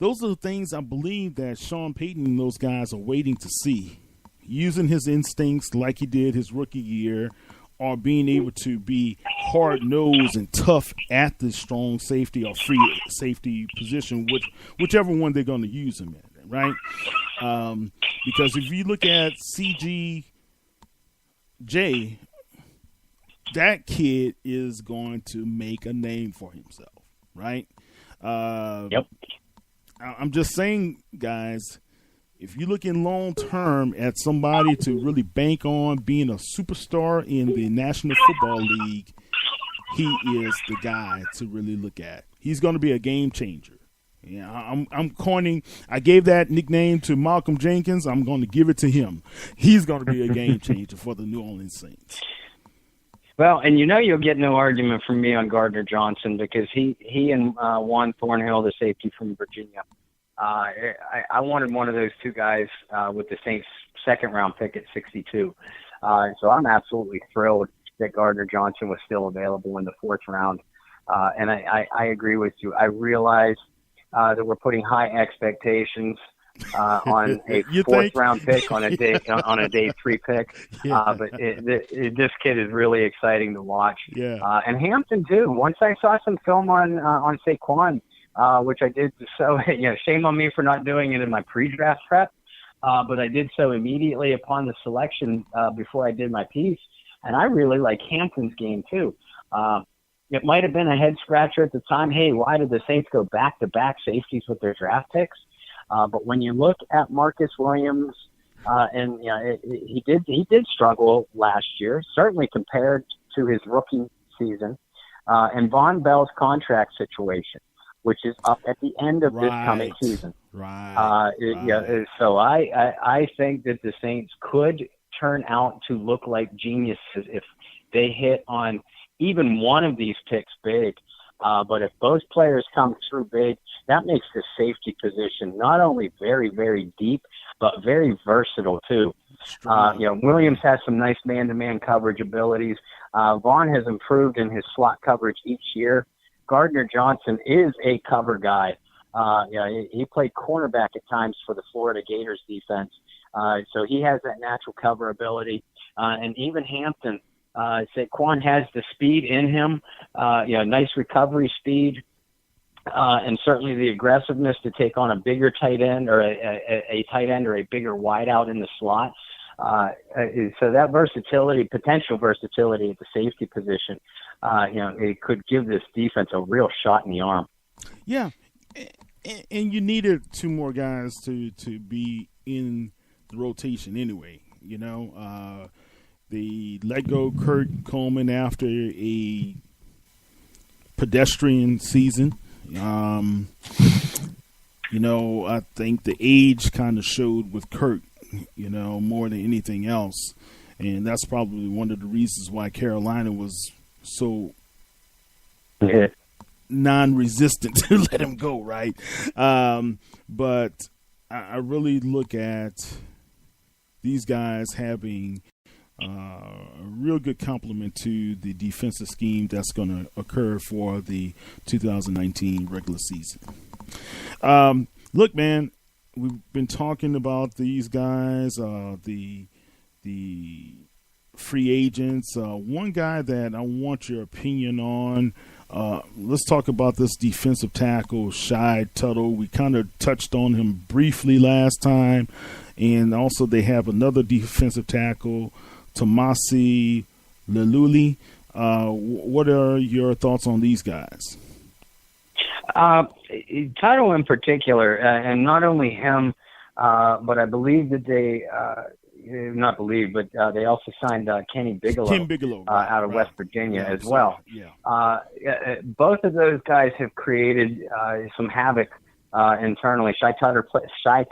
Those are the things I believe that Sean Payton and those guys are waiting to see. Using his instincts like he did his rookie year, or being able to be hard-nosed and tough at the strong safety or free safety position, whichever one they're going to use him in, right? Because if you look at CGJ, that kid is going to make a name for himself, right? Yep. I'm just saying, guys, if you're looking long-term at somebody to really bank on being a superstar in the National Football League, he is the guy to really look at. He's going to be a game changer. Yeah, I gave that nickname to Malcolm Jenkins. I'm going to give it to him. He's going to be a game changer for the New Orleans Saints. Well, and you'll get no argument from me on Gardner Johnson because he and Juan Thornhill, the safety from Virginia, I wanted one of those two guys with the Saints' second-round pick at 62. So I'm absolutely thrilled that Gardner Johnson was still available in the fourth round. And I agree with you. I realize that we're putting high expectations on a fourth-round pick on a day 3 pick. Yeah. But this kid is really exciting to watch. Yeah. And Hampton too. Once I saw some film on Saquon, which I did so. Shame on me for not doing it in my pre-draft prep. But I did so immediately upon the selection before I did my piece. And I really like Hampton's game too. It might have been a head scratcher at the time. Hey, why did the Saints go back-to-back safeties with their draft picks? But when you look at Marcus Williams And he did struggle last year, certainly compared to his rookie season. And Von Bell's contract situation, which is up at the end of this coming season. Right. So I think that the Saints could turn out to look like geniuses if they hit on even one of these picks big. But if both players come through big, that makes the safety position not only very, very deep, but very versatile too. Williams has some nice man-to-man coverage abilities. Vaughn has improved in his slot coverage each year. Gardner Johnson is a cover guy. He played cornerback at times for the Florida Gators defense. So he has that natural cover ability. And even Hampton, Saquon has the speed in him, nice recovery speed, and certainly the aggressiveness to take on a bigger tight end or a tight end or a bigger wideout in the slot. So that potential versatility at the safety position, it could give this defense a real shot in the arm. Yeah, and you needed two more guys to be in the rotation anyway. They let go Kurt Coleman after a pedestrian season. I think the age kind of showed with Kurt, more than anything else. And that's probably one of the reasons why Carolina was so non-resistant to let him go, right? But I really look at these guys having a real good complement to the defensive scheme that's going to occur for the 2019 regular season. Look, man, we've been talking about these guys, the free agents. One guy that I want your opinion on, let's talk about this defensive tackle, Shy Tuttle. We kind of touched on him briefly last time. And also they have another defensive tackle, Tomasi Leluli. What are your thoughts on these guys? Tuttle in particular, and not only him, but I believe that they they also signed Kenny Bigelow, out of West Virginia as well. Yeah. Both of those guys have created some havoc internally. Shy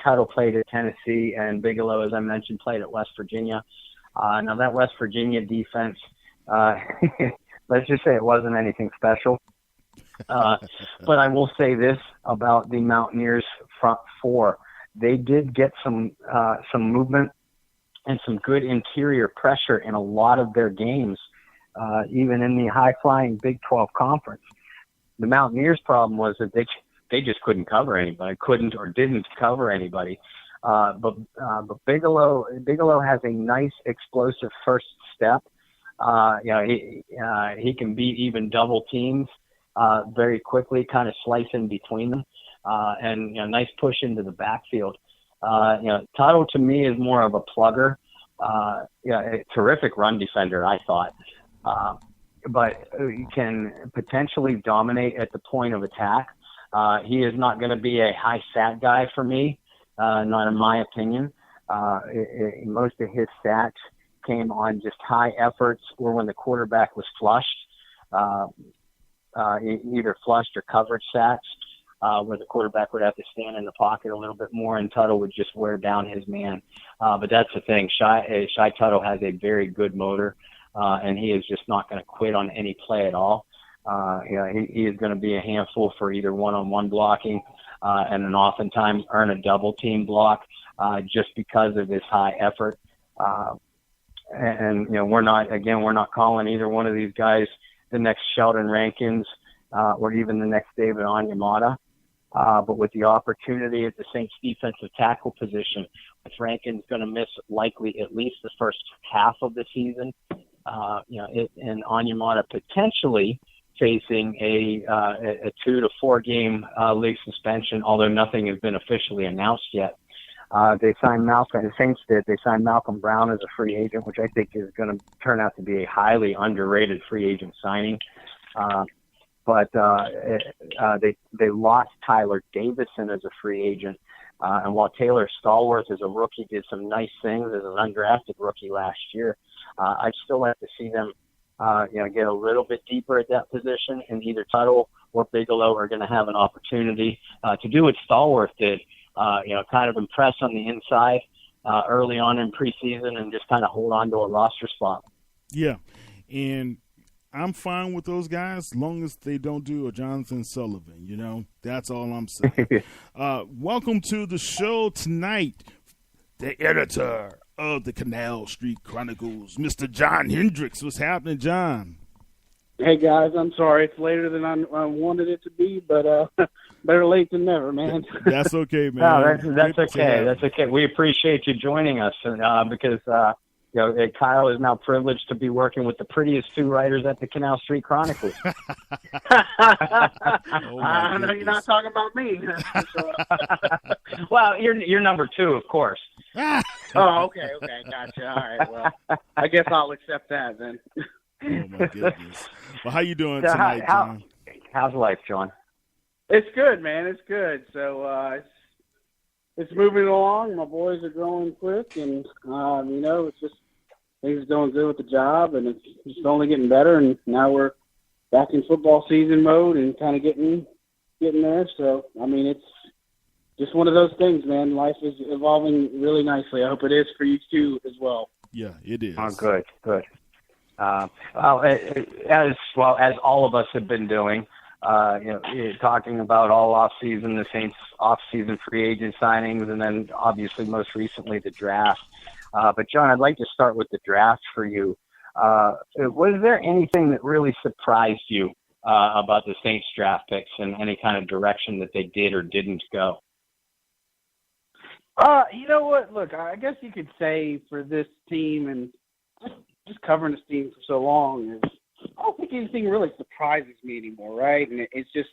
Tuttle played at Tennessee, and Bigelow, as I mentioned, played at West Virginia. Now that West Virginia defense, let's just say it wasn't anything special. But I will say this about the Mountaineers front four. They did get some movement and some good interior pressure in a lot of their games, even in the high-flying Big 12 conference. The Mountaineers' problem was that they just couldn't cover anybody, didn't cover anybody. But Bigelow has a nice explosive first step. He can beat even double teams very quickly, kind of slice in between them, and nice push into the backfield. Tuttle to me is more of a plugger. A terrific run defender, I thought, but he can potentially dominate at the point of attack. He is not going to be a high sack guy for me, not in my opinion. Most of his sacks came on just high efforts or when the quarterback was flushed, either flushed or coverage sacks, where the quarterback would have to stand in the pocket a little bit more and Tuttle would just wear down his man. But that's the thing. Shy Tuttle has a very good motor, and he is just not going to quit on any play at all. He is going to be a handful for either one-on-one blocking and then oftentimes earn a double team block just because of his high effort. We're not calling either one of these guys the next Sheldon Rankins or even the next David Onyemata. But with the opportunity at the Saints defensive tackle position, with Rankins going to miss likely at least the first half of the season, and Onyemata potentially facing a 2 to 4 game league suspension, although nothing has been officially announced yet. They signed the Saints did. They signed Malcolm Brown as a free agent, which I think is going to turn out to be a highly underrated free agent signing. But they lost Tyler Davison as a free agent. And while Taylor Stallworth as a rookie did some nice things as an undrafted rookie last year, I'd still like to see them, get a little bit deeper at that position, and either Tuttle or Bigelow are going to have an opportunity to do what Stallworth did, kind of impress on the inside early on in preseason and just kind of hold on to a roster spot. Yeah, and I'm fine with those guys as long as they don't do a Jonathan Sullivan, That's all I'm saying. Welcome to the show tonight, the editor of the Canal Street Chronicles, Mr. John Hendrix. What's happening, John? Hey, guys, I'm sorry. It's later than I wanted it to be, but better late than never, man. That's okay, man. No, that's okay. That's okay. We appreciate you joining us because Kyle is now privileged to be working with the prettiest two writers at the Canal Street Chronicles. I know you're not talking about me. Well, you're number two, of course. Oh, okay, gotcha. All right, well, I guess I'll accept that then. Oh, my goodness. Well, how you doing tonight, John? How's life, John? It's good, man. It's good. So it's moving along. My boys are growing quick, and, it's just things are going good with the job, and it's just only getting better, and now we're back in football season mode and kind of getting there. So, it's just one of those things, man. Life is evolving really nicely. I hope it is for you, too, as well. Yeah, it is. Oh, good. As all of us have been doing, talking about all off-season, the Saints off-season free agent signings, and then obviously most recently the draft. But John, I'd like to start with the draft for you. Was there anything that really surprised you about the Saints draft picks and any kind of direction that they did or didn't go? You know what? Look, I guess you could say for this team and just covering this team for so long is I don't think anything really surprises me anymore, right? And it's just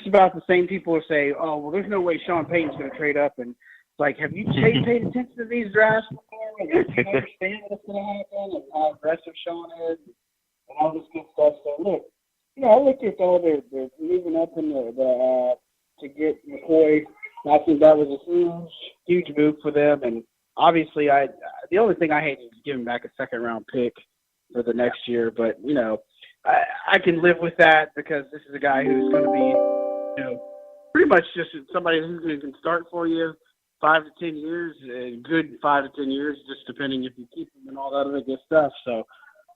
about the same people who say, oh, well, there's no way Sean Payton's going to trade up. And it's like, have you paid attention to these drafts before? And you understand what's going to happen and how aggressive Sean is and all this good stuff. So, look, I look at all they're moving up in the to get McCoy. I think that was a huge move for them. And obviously, the only thing I hate is giving back a second-round pick for the next year. But, I can live with that because this is a guy who's going to be, pretty much just somebody who can start for you 5 to 10 years, a good 5 to 10 years, just depending if you keep him and all that other good stuff. So,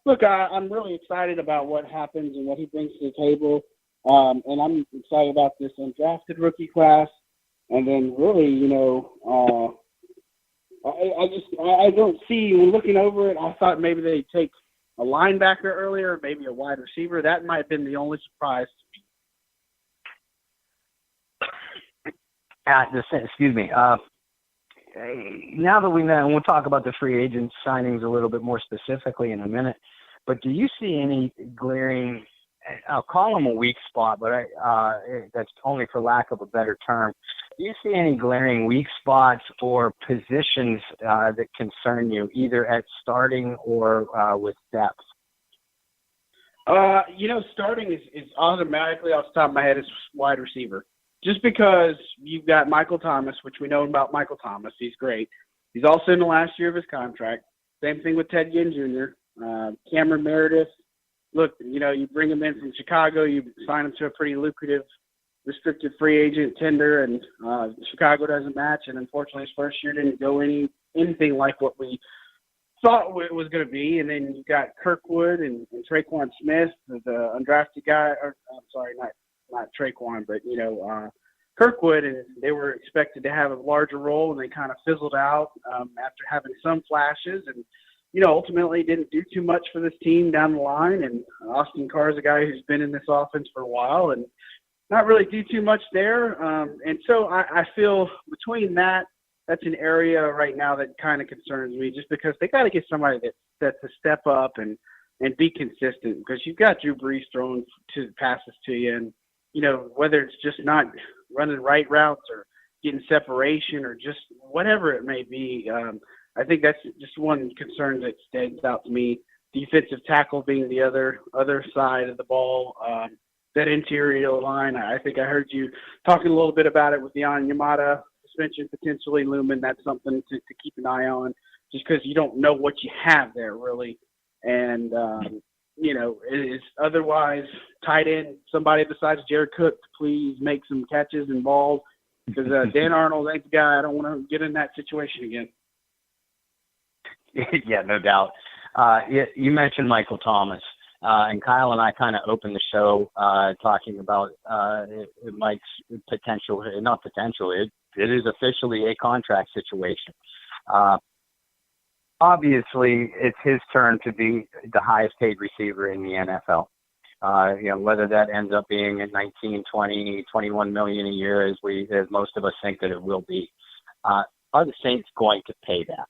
look, I'm really excited about what happens and what he brings to the table. And I'm excited about this undrafted rookie class. And then really, I don't see, when looking over it, I thought maybe they'd take a linebacker earlier, maybe a wide receiver. That might have been the only surprise to me. Excuse me. Now that we know, and we'll talk about the free agent signings a little bit more specifically in a minute, but do you see any glaring, I'll call them a weak spot, but that's only for lack of a better term. Do you see any glaring weak spots or positions that concern you, either at starting or with depth? Starting is automatically off the top of my head is wide receiver. Just because you've got Michael Thomas, which we know about Michael Thomas. He's great. He's also in the last year of his contract. Same thing with Ted Ginn Jr., Cameron Meredith. Look, you bring him in from Chicago, you sign him to a pretty lucrative restricted free agent tender, and Chicago doesn't match. And unfortunately, his first year didn't go anything like what we thought it was going to be. And then you got Kirkwood and Traquan Smith, the undrafted guy. Or, I'm sorry, not Traquan, but Kirkwood, and they were expected to have a larger role, and they kind of fizzled out after having some flashes, and ultimately didn't do too much for this team down the line. And Austin Carr is a guy who's been in this offense for a while and not really do too much there. And so I feel between that's an area right now that kind of concerns me, just because they got to get somebody that's a step up and be consistent, because you've got Drew Brees throwing passes to you, and whether it's just not running right routes or getting separation or just whatever it may be. I think that's just one concern that stands out to me. Defensive tackle being the other side of the ball. That interior line, I think I heard you talking a little bit about it with Jan Yamada this suspension potentially looming. That's something to keep an eye on, just because you don't know what you have there really. And it's otherwise tight end. Somebody besides Jared Cook to please make some catches and balls, because Dan Arnold ain't the guy. I don't want to get in that situation again. Yeah, no doubt. You mentioned Michael Thomas, and Kyle and I kind of opened the show talking about Mike's potential. Not potential. It is officially a contract situation. Obviously, it's his turn to be the highest paid receiver in the NFL. Whether that ends up being at 19, 20, 21 million a year, as most of us think that it will be. Are the Saints going to pay that?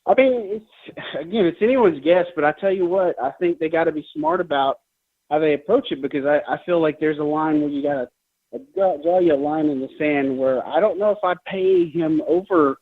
I mean, it's anyone's guess, but I tell you what, I think they got to be smart about how they approach it, because I feel like there's a line where you got to draw you a line in the sand where I don't know if I'd pay him over,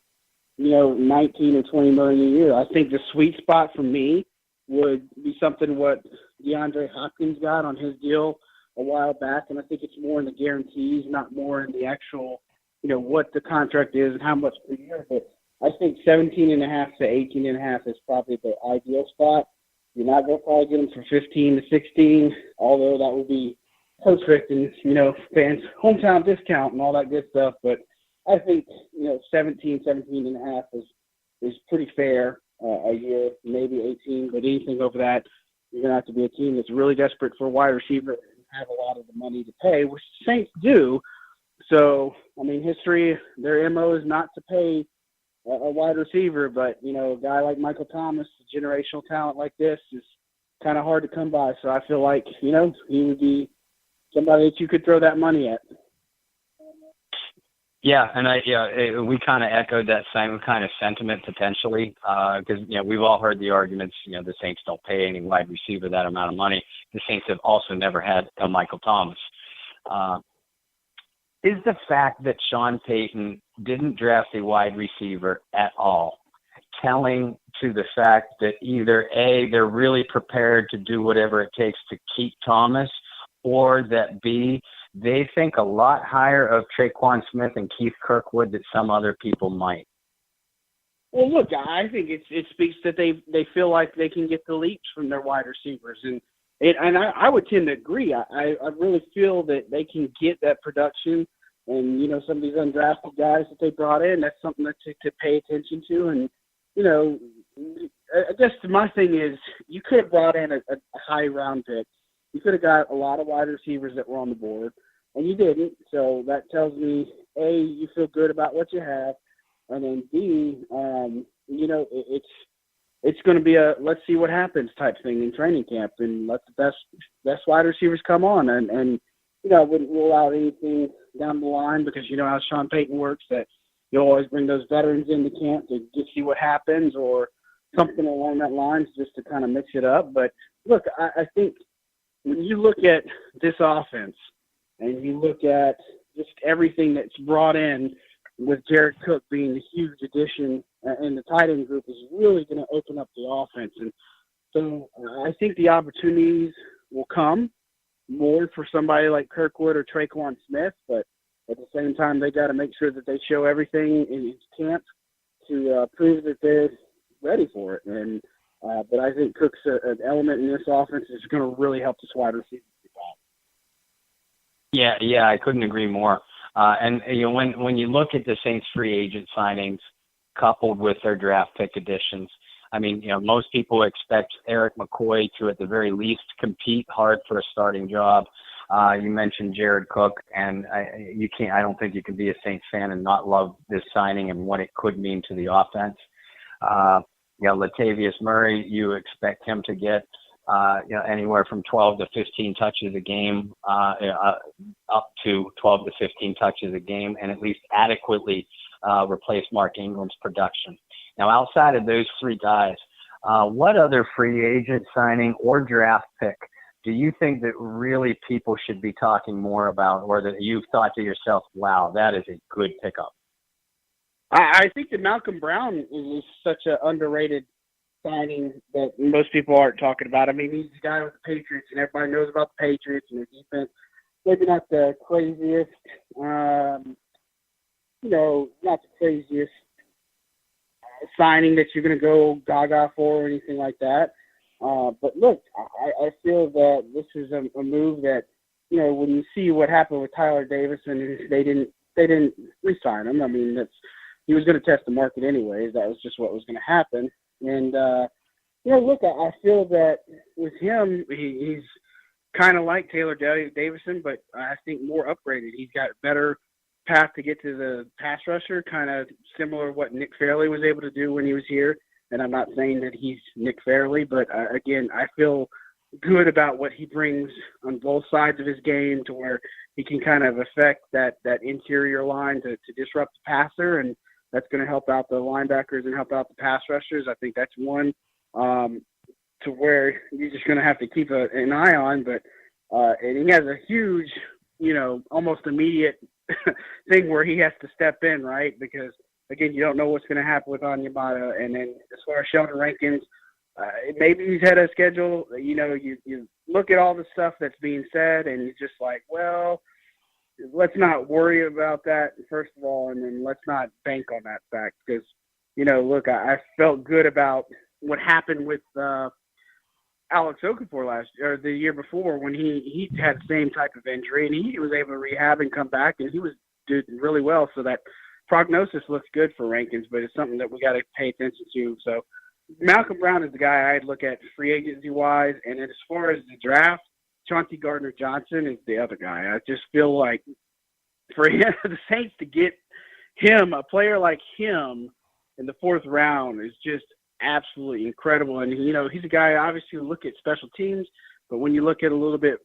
19 or 20 million a year. I think the sweet spot for me would be something what DeAndre Hopkins got on his deal a while back, and I think it's more in the guarantees, not more in the actual, what the contract is and how much per year. But I think 17.5 to 18.5 is probably the ideal spot. You're not going to probably get him for 15 to 16, although that would be perfect and, fans hometown discount and all that good stuff. But I think, 17.5 is pretty fair a year, maybe 18, but anything over that, you're going to have to be a team that's really desperate for a wide receiver and have a lot of the money to pay, which the Saints do. So, history, their MO is not to pay a wide receiver, but, a guy like Michael Thomas, a generational talent like this, is kind of hard to come by. So I feel like, he would be somebody that you could throw that money at. Yeah, and we kind of echoed that same kind of sentiment potentially, because we've all heard the arguments. The Saints don't pay any wide receiver that amount of money. The Saints have also never had a Michael Thomas. Is the fact that Sean Payton didn't draft a wide receiver at all telling to the fact that either A, they're really prepared to do whatever it takes to keep Thomas, or that B, they think a lot higher of Traquan Smith and Keith Kirkwood than some other people might? Well, look, I think it speaks that they feel like they can get the leaps from their wide receivers, and I would tend to agree. I really feel that they can get that production, and some of these undrafted guys that they brought in, that's something to pay attention to. And I guess my thing is, you could have brought in a high round pick. You could have got a lot of wide receivers that were on the board, and you didn't. So that tells me, A, you feel good about what you have, and then B, it's going to be a let's see what happens type thing in training camp, and let the best wide receivers come on. And I wouldn't rule out anything down the line, because how Sean Payton works, that you'll always bring those veterans into camp to just see what happens, or something along that lines, just to kind of mix it up. But look, I think when you look at this offense and you look at just everything that's brought in, with Jared Cook being a huge addition, and the tight end group is really going to open up the offense. And so I think the opportunities will come more for somebody like Kirkwood or Traquan Smith, but at the same time, they got to make sure that they show everything in camp to prove that they're ready for it. And but I think Cook's an element in this offense that's going to really help this wide receiver. Yeah, I couldn't agree more. And when you look at the Saints free agent signings coupled with their draft pick additions, most people expect Eric McCoy to at the very least compete hard for a starting job. You mentioned Jared Cook, and I don't think you can be a Saints fan and not love this signing and what it could mean to the offense. Latavius Murray, you expect him to get anywhere from 12 to 15 touches a game, up to 12 to 15 touches a game, and at least adequately replace Mark Ingram's production. Now, outside of those three guys, what other free agent signing or draft pick do you think that really people should be talking more about, or that you've thought to yourself, wow, that is a good pickup? I think that Malcolm Brown is such an underrated signing that most people aren't talking about. He's the guy with the Patriots, and everybody knows about the Patriots and their defense. Maybe not the craziest, not the craziest signing that you're going to go gaga for or anything like that. But look, I feel that this is a move that, when you see what happened with Tyler Davison, they didn't re-sign him. I mean, he was going to test the market anyways. That was just what was going to happen. And, look, I feel that with him, he's kind of like Taylor Davison, but I think more upgraded. He's got a better path to get to the pass rusher, kind of similar to what Nick Fairley was able to do when he was here. And I'm not saying that he's Nick Fairley, but again, I feel good about what he brings on both sides of his game to where he can kind of affect that interior line to disrupt the passer, and that's going to help out the linebackers and help out the pass rushers. I think that's one to where you're just going to have to keep an eye on. But and he has a huge, almost immediate thing where he has to step in, right? Because, again, you don't know what's going to happen with Onyemata. And then as far as Sheldon Rankins, maybe he's had a schedule. You look at all the stuff that's being said, and you're just like, well, let's not worry about that, first of all, and then let's not bank on that fact. Because, look, I felt good about what happened with Alex Okafor the year before, when he had the same type of injury, and he was able to rehab and come back, and he was doing really well. So that prognosis looks good for Rankins, but it's something that we got to pay attention to. So Malcolm Brown is the guy I'd look at free agency wise, and then as far as the draft, Chauncey Gardner-Johnson is the other guy. I just feel like for him, the Saints to get him, a player like him, in the fourth round is just absolutely incredible. And, he's a guy, obviously, who look at special teams, but when you look at a little bit,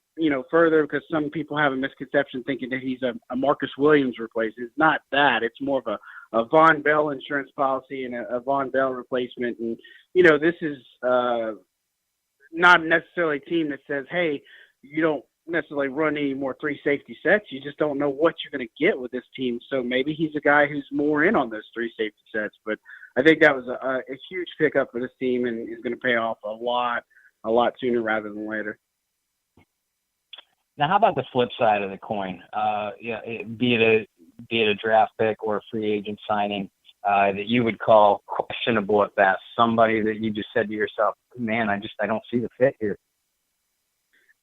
further, because some people have a misconception thinking that he's a Marcus Williams replacement. It's not that. It's more of a Von Bell insurance policy and a Von Bell replacement. And, this is not necessarily a team that says, hey, you don't necessarily run any more 3 safety sets. You just don't know what you're going to get with this team. So maybe he's a guy who's more in on those 3 safety sets. But I think that was a huge pickup for this team, and is going to pay off a lot sooner rather than later. Now, how about the flip side of the coin? Be it a draft pick or a free agent signing that you would call questionable at best. Somebody that you just said to yourself, man, I don't see the fit here.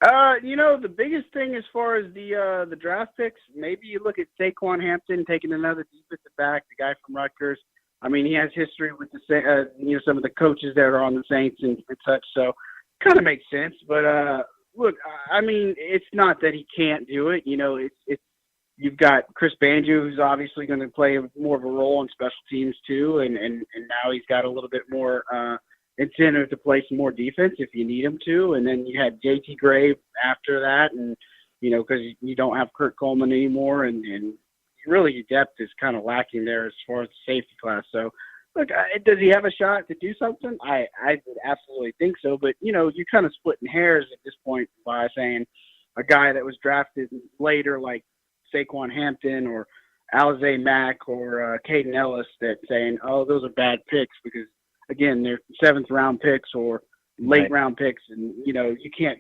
The biggest thing as far as the draft picks, maybe you look at Saquon Hampton taking another defensive back, the guy from Rutgers. I mean, he has history with some of the coaches that are on the Saints and such, so kind of makes sense. But look, I mean, it's not that he can't do it. It's you've got Chris Banjo, who's obviously going to play more of a role on special teams too, and now he's got a little bit more incentive to play some more defense if you need him to. And then you had JT Gray after that, and because you don't have Kurt Coleman anymore, and really your depth is kind of lacking there as far as the safety class. So look, does he have a shot to do something? I would absolutely think so, but you're kind of splitting hairs at this point by saying a guy that was drafted later like Saquon Hampton or Alize Mack or Caden Ellis, that saying, oh, those are bad picks because, again, they're 7th round picks or late round picks, and you can't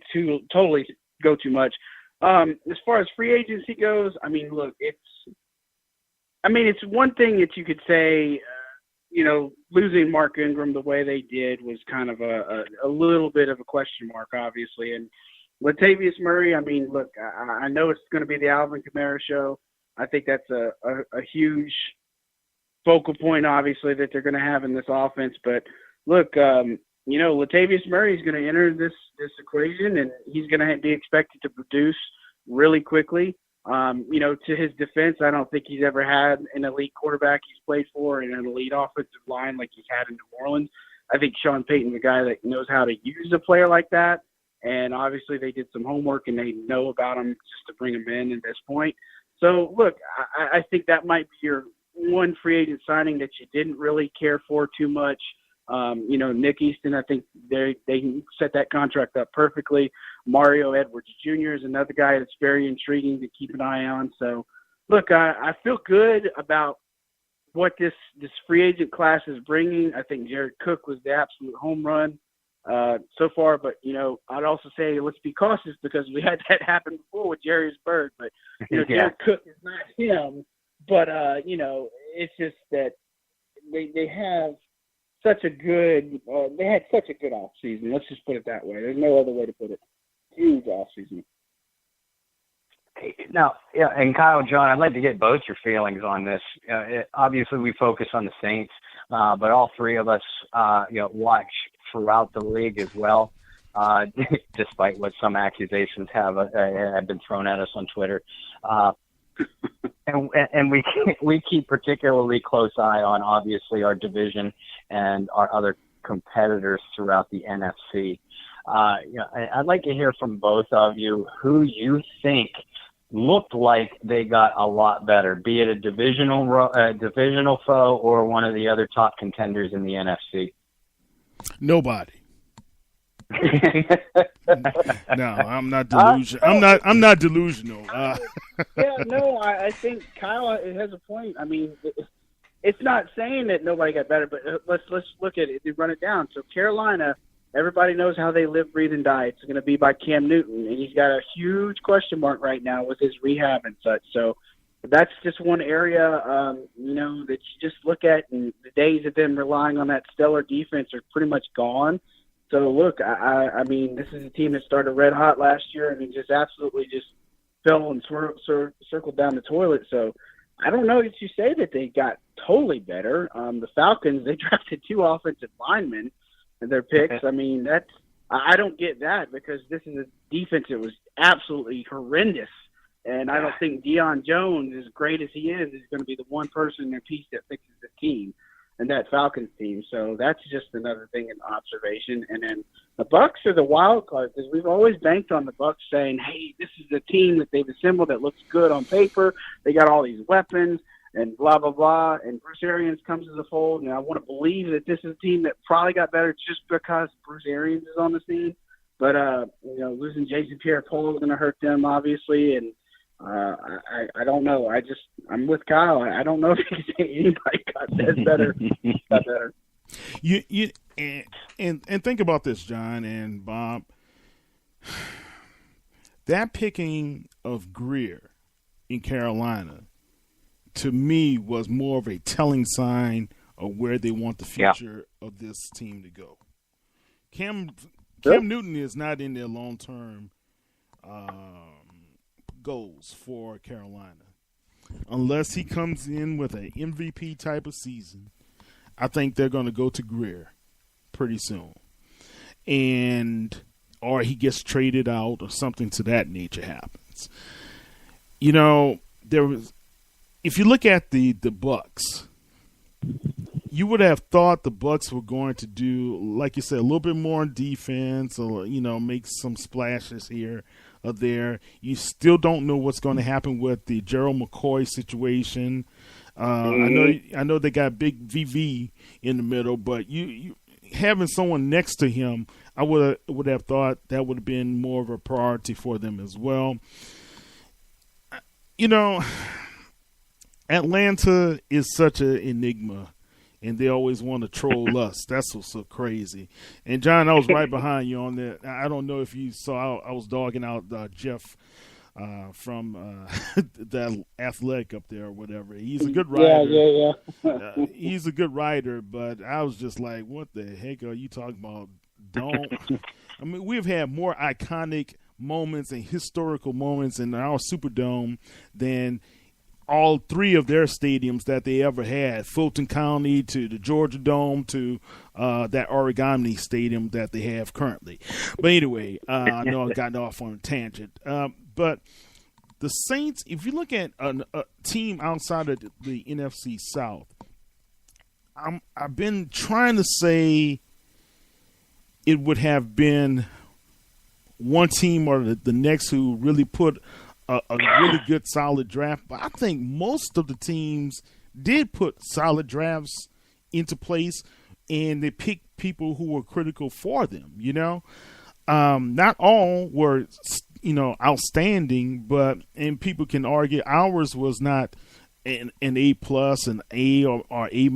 totally go too much. As far as free agency goes, I mean, look, it's one thing that you could say, losing Mark Ingram the way they did was kind of a little bit of a question mark, obviously. And Latavius Murray, I mean, look, I know it's going to be the Alvin Kamara show. I think that's a huge focal point, obviously, that they're going to have in this offense. But look, Latavius Murray is going to enter this equation, and he's going to be expected to produce really quickly. To his defense, I don't think he's ever had an elite quarterback he's played for and an elite offensive line like he's had in New Orleans. I think Sean Payton's a guy that knows how to use a player like that. And obviously they did some homework and they know about him just to bring him in at this point. So, look, I think that might be your one free agent signing that you didn't really care for too much. Nick Easton, I think they set that contract up perfectly. Mario Edwards Jr. is another guy that's very intriguing to keep an eye on. So, look, I feel good about what this free agent class is bringing. I think Jared Cook was the absolute home run so far. But, I'd also say let's be cautious because we had that happen before with Jarius Byrd. But, Jared Cook is not him. But it's just that they have such a good they had such a good off season. Let's just put it that way. There's no other way to put it. Huge off season. Now, yeah, and Kyle, John, I'd like to get both your feelings on this. Obviously, we focus on the Saints, but all three of us, watch throughout the league as well. Despite what some accusations have been thrown at us on Twitter, and we keep particularly close eye on obviously our division and our other competitors throughout the NFC. I'd like to hear from both of you who you think looked like they got a lot better, be it a divisional foe or one of the other top contenders in the NFC. Nobody. No, I'm not delusional. I'm not delusional. I think Kyle has a point. I mean, it's not saying that nobody got better, but let's look at it. They run it down. So Carolina, everybody knows how they live, breathe, and die. It's going to be by Cam Newton, and he's got a huge question mark right now with his rehab and such. So that's just one area, that you just look at, and the days of them relying on that stellar defense are pretty much gone. So look, I mean, this is a team that started red hot last year and it just absolutely just fell and circled down the toilet. So I don't know that you say that they got totally better. The Falcons, they drafted 2 offensive linemen in their picks. I mean, I don't get that because this is a defense that was absolutely horrendous. And I don't think Deion Jones, as great as he is going to be the one person or piece that fixes the team. And that Falcons team. So that's just another thing in observation. And then the Bucks are the wild card because we've always banked on the Bucks saying, hey, this is a team that they've assembled that looks good on paper. They got all these weapons and blah, blah, blah. And Bruce Arians comes to the fold. And I want to believe that this is a team that probably got better just because Bruce Arians is on the scene. But, losing Jason Pierre-Paul is going to hurt them, obviously. And I don't know. I'm with Kyle. I don't know if anybody got better. Got better. You and think about this, John and Bob. That picking of Greer in Carolina, to me, was more of a telling sign of where they want the future of this team to go. Cam Newton is not in their long-term goals for Carolina. Unless he comes in with an MVP type of season, I think they're going to go to Greer pretty soon. Or he gets traded out or something to that nature happens. If you look at the Bucks, you would have thought the Bucks were going to do, like you said, a little bit more on defense or, make some splashes here or there. You still don't know what's going to happen with the Gerald McCoy situation. I know they got big VV in the middle, but you having someone next to him, I would have thought that would have been more of a priority for them as well. Atlanta is such an enigma. And they always want to troll us. That's what's so crazy. And, John, I was right behind you on that. I don't know if you saw, I was dogging out Jeff from that Athletic up there or whatever. He's a good writer. Yeah. He's a good writer, but I was just like, what the heck are you talking about? I mean, we've had more iconic moments and historical moments in our Superdome than all 3 of their stadiums that they ever had, Fulton County to the Georgia Dome to that Origami Stadium that they have currently. But anyway, I know I got off on a tangent. But the Saints, if you look at a team outside of the NFC South, I've been trying to say it would have been one team or the next who really put a really good solid draft, but I think most of the teams did put solid drafts into place, and they picked people who were critical for them. Not all were outstanding, and people can argue ours was not an A+, an A or A-.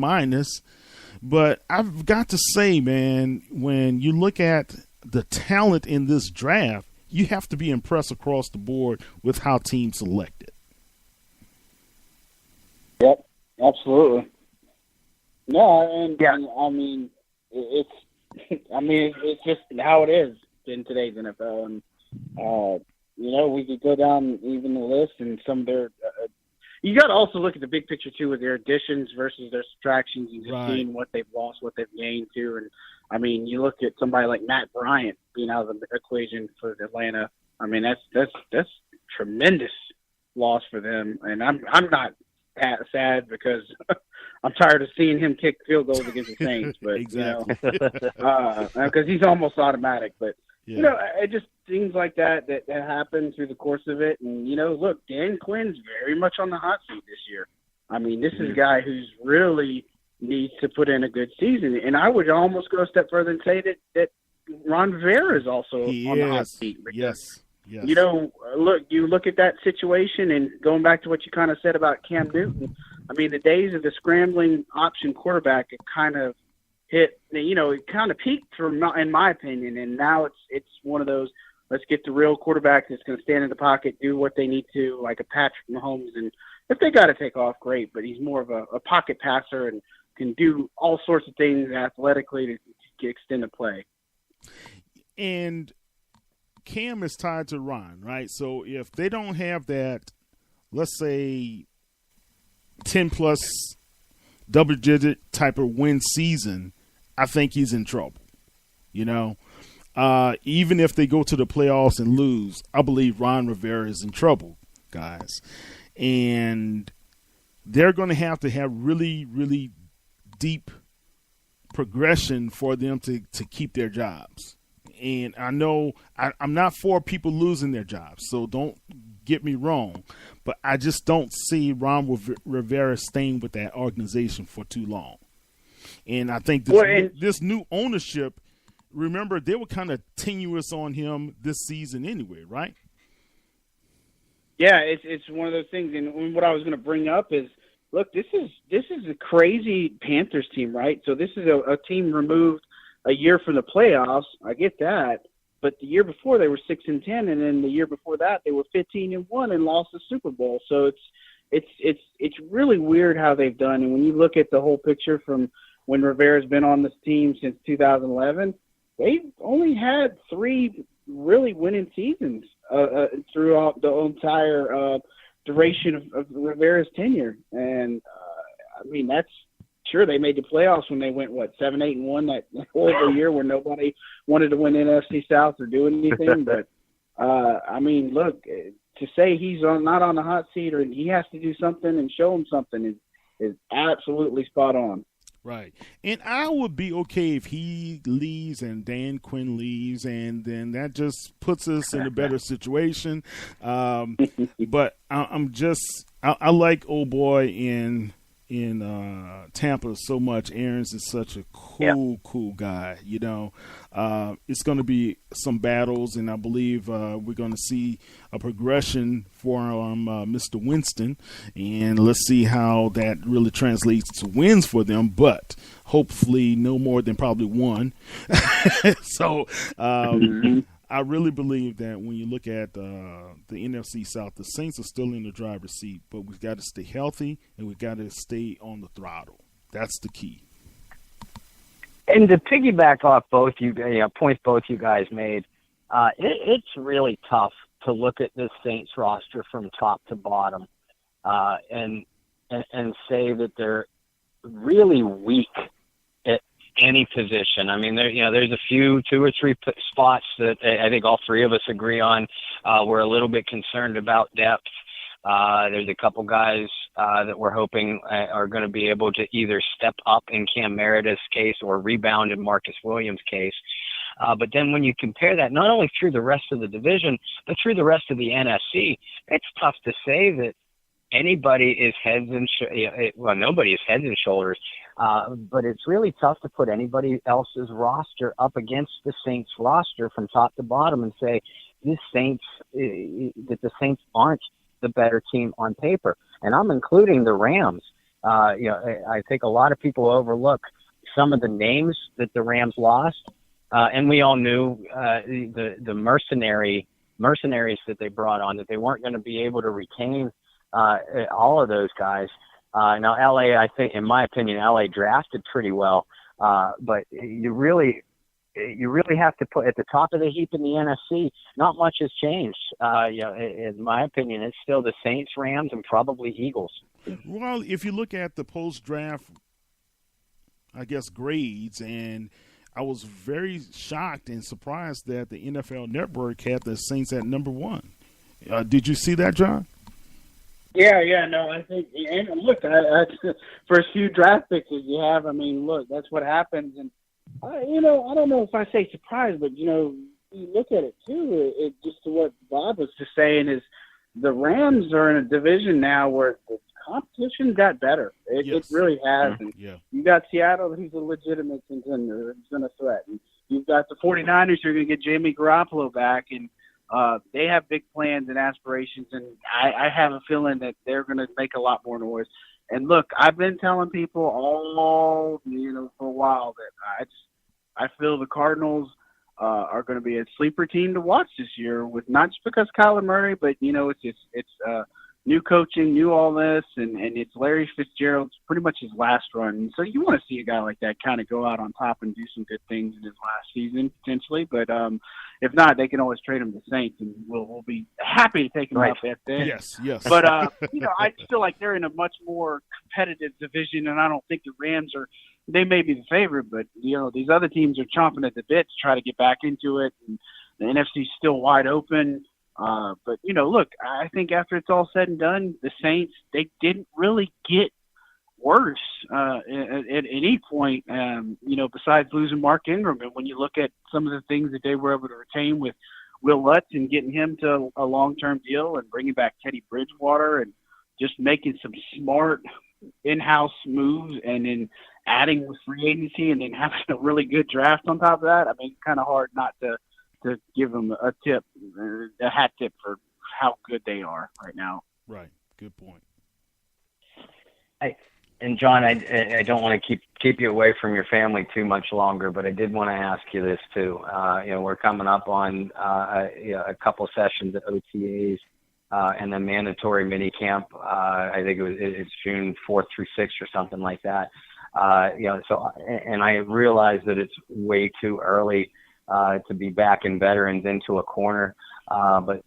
But I've got to say, man, when you look at the talent in this draft, you have to be impressed across the board with how teams selected. Absolutely. No, Yeah. and I mean, it's it's just how it is in today's NFL. And we could go down even the list and some of their. You got to also look at the big picture too, with their additions versus their subtractions, and just seeing what they've lost, what they've gained too. And I mean, you look at somebody like Matt Bryant being out of the equation for Atlanta. I mean, that's tremendous loss for them. And I'm not sad because I'm tired of seeing him kick field goals against the Saints. But exactly. because he's almost automatic. But it just things like that happen through the course of it. And look, Dan Quinn's very much on the hot seat this year. I mean, this is a guy who's really needs to put in a good season. And I would almost go a step further and say that Ron Rivera is also on the hot seat. Yes. Look, you look at that situation, and going back to what you kind of said about Cam Newton, I mean, the days of the scrambling option quarterback, it kind of hit, it kind of peaked in my opinion, and now it's one of those, let's get the real quarterback that's going to stand in the pocket, do what they need to, like a Patrick Mahomes, and if they got to take off, great, but he's more of a pocket passer and can do all sorts of things athletically to extend the play. And Cam is tied to Ron, right? So if they don't have that, let's say 10-plus double-digit type of win season, I think he's in trouble. Even if they go to the playoffs and lose, I believe Ron Rivera is in trouble, guys. And they're going to have really, really deep progression for them to keep their jobs. And I know I'm not for people losing their jobs, so don't get me wrong, but I just don't see Ron Rivera staying with that organization for too long. And I think this new ownership, remember, they were kind of tenuous on him this season anyway, right? Yeah, it's one of those things. And what I was going to bring up is, look, this is a crazy Panthers team, right? So this is a team removed a year from the playoffs. I get that, but the year before they were 6-10, and then the year before that they were 15-1 and lost the Super Bowl. So it's really weird how they've done. And when you look at the whole picture from when Rivera's been on this team since 2011, they've only had 3 really winning seasons throughout the entire duration of Rivera's tenure. And I mean, that's sure they made the playoffs when they went 7-8-1 that whole year where nobody wanted to win NFC South or do anything. But I mean, look, to say he's not on the hot seat or he has to do something and show him something is absolutely spot on. Right. And I would be okay if he leaves and Dan Quinn leaves, and then that just puts us in a better situation. But I like old boy in Tampa so much. Aaron's is such a cool guy, It's going to be some battles, and I believe we're going to see a progression for Mr. Winston, and let's see how that really translates to wins for them, but hopefully no more than probably one. So I really believe that when you look at the NFC South, the Saints are still in the driver's seat, but we've got to stay healthy and we've got to stay on the throttle. That's the key. And to piggyback off points both you guys made, it's really tough to look at this Saints roster from top to bottom and say that they're really weak at any position. I mean, there's a few, 2 or 3 spots that I think all 3 of us agree on. We're a little bit concerned about depth. There's a couple guys that we're hoping are going to be able to either step up in Cam Meredith's case or rebound in Marcus Williams' case. But then when you compare that not only through the rest of the division, but through the rest of the NFC, it's tough to say that anybody is nobody is heads and shoulders. But it's really tough to put anybody else's roster up against the Saints roster from top to bottom and say that the Saints aren't the better team on paper. And I'm including the Rams. I think a lot of people overlook some of the names that the Rams lost. And we all knew the mercenaries that they brought on, that they weren't going to be able to retain all of those guys. Now, LA, I think, in my opinion, LA drafted pretty well, but you really have to put at the top of the heap in the NFC. Not much has changed. In my opinion, it's still the Saints, Rams, and probably Eagles. Well, if you look at the post-draft, I guess, grades, and I was very shocked and surprised that the NFL Network had the Saints at number 1. Did you see that, John? Yeah, no, I think, and look, for as few draft picks as you have, I mean, look, that's what happens, and, I don't know if I say surprised, but, you look at it, too, it just to what Bob was just saying is the Rams are in a division now where the competition got better. It really has, and you got Seattle, who's a legitimate contender, who's going to threaten. You've got the 49ers who are going to get Jimmy Garoppolo back, and they have big plans and aspirations, and I have a feeling that they're going to make a lot more noise. And look, I've been telling people all, for a while that I feel the Cardinals are going to be a sleeper team to watch this year, with not just because Kyler Murray, but it's new coaching, new all this, and it's Larry Fitzgerald's pretty much his last run. So you want to see a guy like that kind of go out on top and do some good things in his last season potentially. But if not, they can always trade him to Saints, and we'll be happy to take him out that day. Yes. But I feel like they're in a much more competitive division, and I don't think the Rams are. They may be the favorite, but these other teams are chomping at the bit to try to get back into it, and the NFC's still wide open. But look, I think after it's all said and done, the Saints, they didn't really get worse at any point, besides losing Mark Ingram. And when you look at some of the things that they were able to retain with Will Lutz and getting him to a long-term deal and bringing back Teddy Bridgewater and just making some smart in-house moves and then adding with free agency and then having a really good draft on top of that, I mean, it's kind of hard not to give them a hat tip for how good they are right now. Right. Good point. And John, I don't want to keep you away from your family too much longer, but I did want to ask you this too. We're coming up on a couple sessions at OTAs and then mandatory mini camp. I think it's June 4th through 6th or something like that. So and I realize that it's way too early to be backing veterans into a corner. But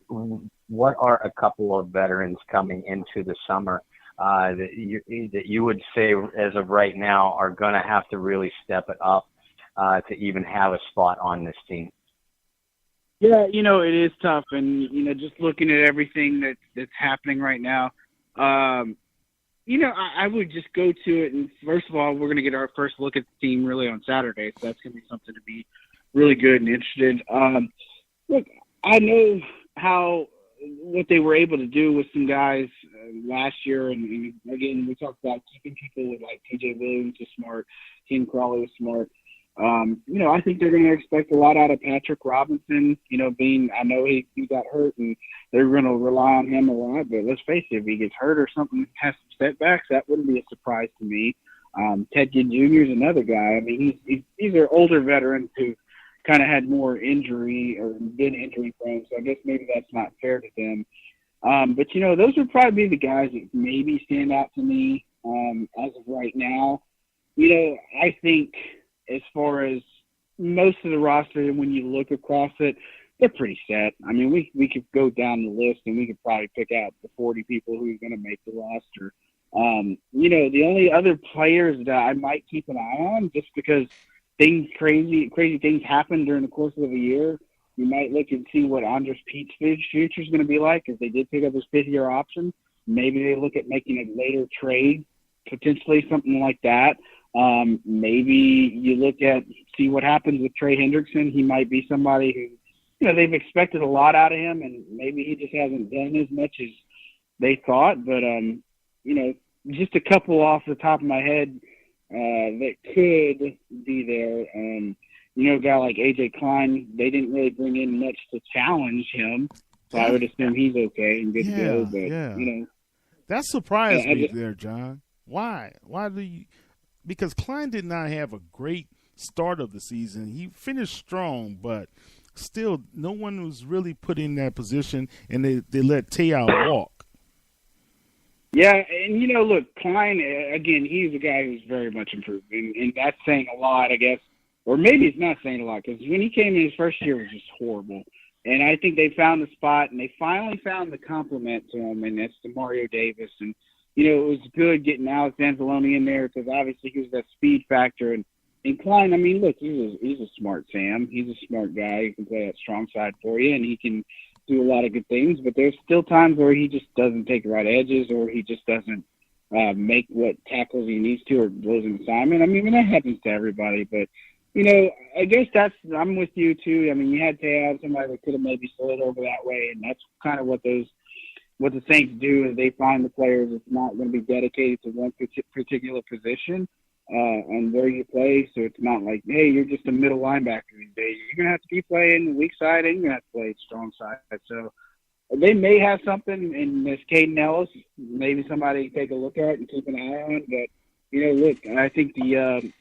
what are a couple of veterans coming into the summer that you would say, as of right now, are going to have to really step it up to even have a spot on this team? Yeah, it is tough. And, just looking at everything that's happening right now, I would just go to it. And first of all, we're going to get our first look at the team really on Saturday. So that's going to be something to be really good and interested. Look, I know what they were able to do with some guys last year. And again, we talked about keeping people with like TJ Williams was smart, Ken Crawley was smart. I think they're going to expect a lot out of Patrick Robinson, I know he got hurt and they're going to rely on him a lot, but let's face it, if he gets hurt or something has some setbacks, that wouldn't be a surprise to me. Ted Ginn Jr. is another guy. I mean, these are older veterans who kind of had more injury or been injury prone, so I guess maybe that's not fair to them. But those would probably be the guys that maybe stand out to me as of right now. I think as far as most of the roster, and when you look across it, they're pretty set. I mean, we could go down the list and we could probably pick out the 40 people who are going to make the roster. The only other players that I might keep an eye on, just because crazy things happen during the course of the year, you might look and see what Andres Pete's future is going to be like, if they did pick up his fifth-year option. Maybe they look at making a later trade, potentially something like that. Maybe you look at, see what happens with Trey Hendrickson. He might be somebody who, they've expected a lot out of him, and maybe he just hasn't done as much as they thought. But, just a couple off the top of my head that could be there. A guy like A.J. Klein, they didn't really bring in much to challenge him, so I would assume he's okay and good to go. But, that surprised me there, John. Why? Why do you – because Klein did not have a great start of the season. He finished strong, but still no one was really put in that position, and they let Te'o walk. Yeah, and look, Klein, again, he's a guy who's very much improved, and that's saying a lot, I guess. Or maybe it's not saying a lot, because when he came in, his first year was just horrible. And I think they found the spot, and they finally found the complement to him, and that's Demario Davis. And, it was good getting Alex Anzalone in there, because obviously he was that speed factor. And Klein, I mean, look, he's a smart Sam. He's a smart guy. He can play that strong side for you, and he can do a lot of good things. But there's still times where he just doesn't take the right edges, or he just doesn't make what tackles he needs to, or blows an assignment. I mean, that happens to everybody. But, I guess I'm with you, too. I mean, you had to have somebody that could have maybe slid over that way, and that's kind of what the Saints do, is they find the players that's not going to be dedicated to one particular position and where you play. So it's not like, hey, you're just a middle linebacker these days. You're going to have to be playing weak side, and you're going to have to play strong side. So they may have something in this Caden Ellis, maybe somebody take a look at and keep an eye on. But, look, I think the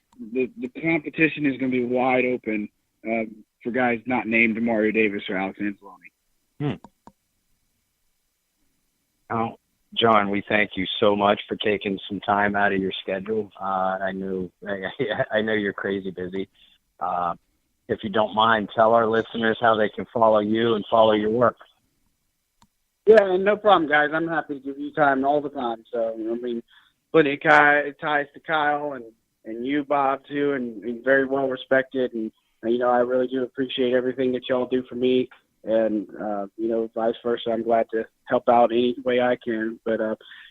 competition is going to be wide open for guys not named Demario Davis or Alex Anzalone. Oh, John, we thank you so much for taking some time out of your schedule. I know you're crazy busy. If you don't mind, tell our listeners how they can follow you and follow your work. Yeah, no problem, guys. I'm happy to give you time all the time. So, plenty of ties to Kyle and you, Bob, too, and very well respected. And, I really do appreciate everything that y'all do for me. And, vice versa. I'm glad to help out any way I can. But,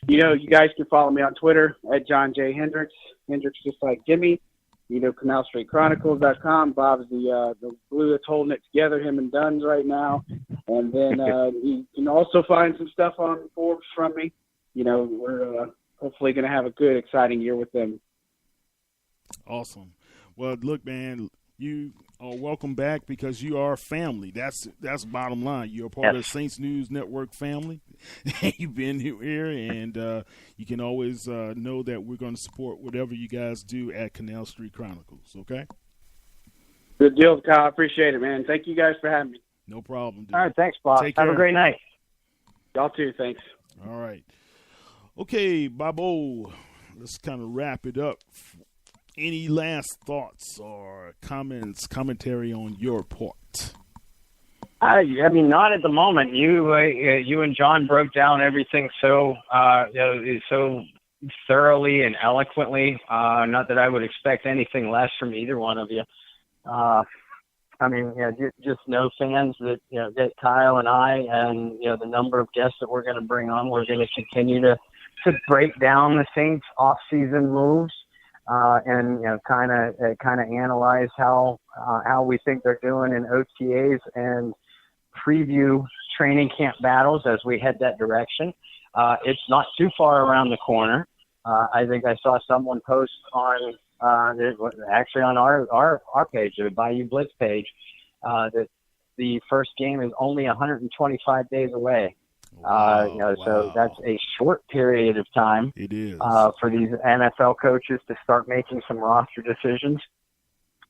you guys can follow me on Twitter at John J. Hendrix. Hendrix just like Jimmy. Canal Street Chronicles.com. Bob's the glue that's holding it together, him and Dunn's right now. And then you can also find some stuff on Forbes from me. We're hopefully going to have a good, exciting year with them. Awesome. Well, look, man, you are welcome back because you are family. That's bottom line. You're a part of the Saints News Network family. You've been here, and you can always know that we're going to support whatever you guys do at Canal Street Chronicles, okay? Good deal, Kyle. I appreciate it, man. Thank you guys for having me. No problem, dude. All right, thanks, Bob. Have a great night. Y'all too, thanks. All right. Okay, Bobo, let's kind of wrap it up. Any last thoughts or commentary on your part? I mean, not at the moment. You and John broke down everything so thoroughly and eloquently. Not that I would expect anything less from either one of you. Just know, fans, that that Kyle and I and the number of guests that we're going to bring on, we're going to continue to break down the Saints off-season moves. And kind of analyze how we think they're doing in OTAs and preview training camp battles as we head that direction. It's not too far around the corner. I think I saw someone post on actually on our page, the Bayou Blitz page, that the first game is only 125 days away. Wow. So that's a short period of time. It is for these NFL coaches to start making some roster decisions,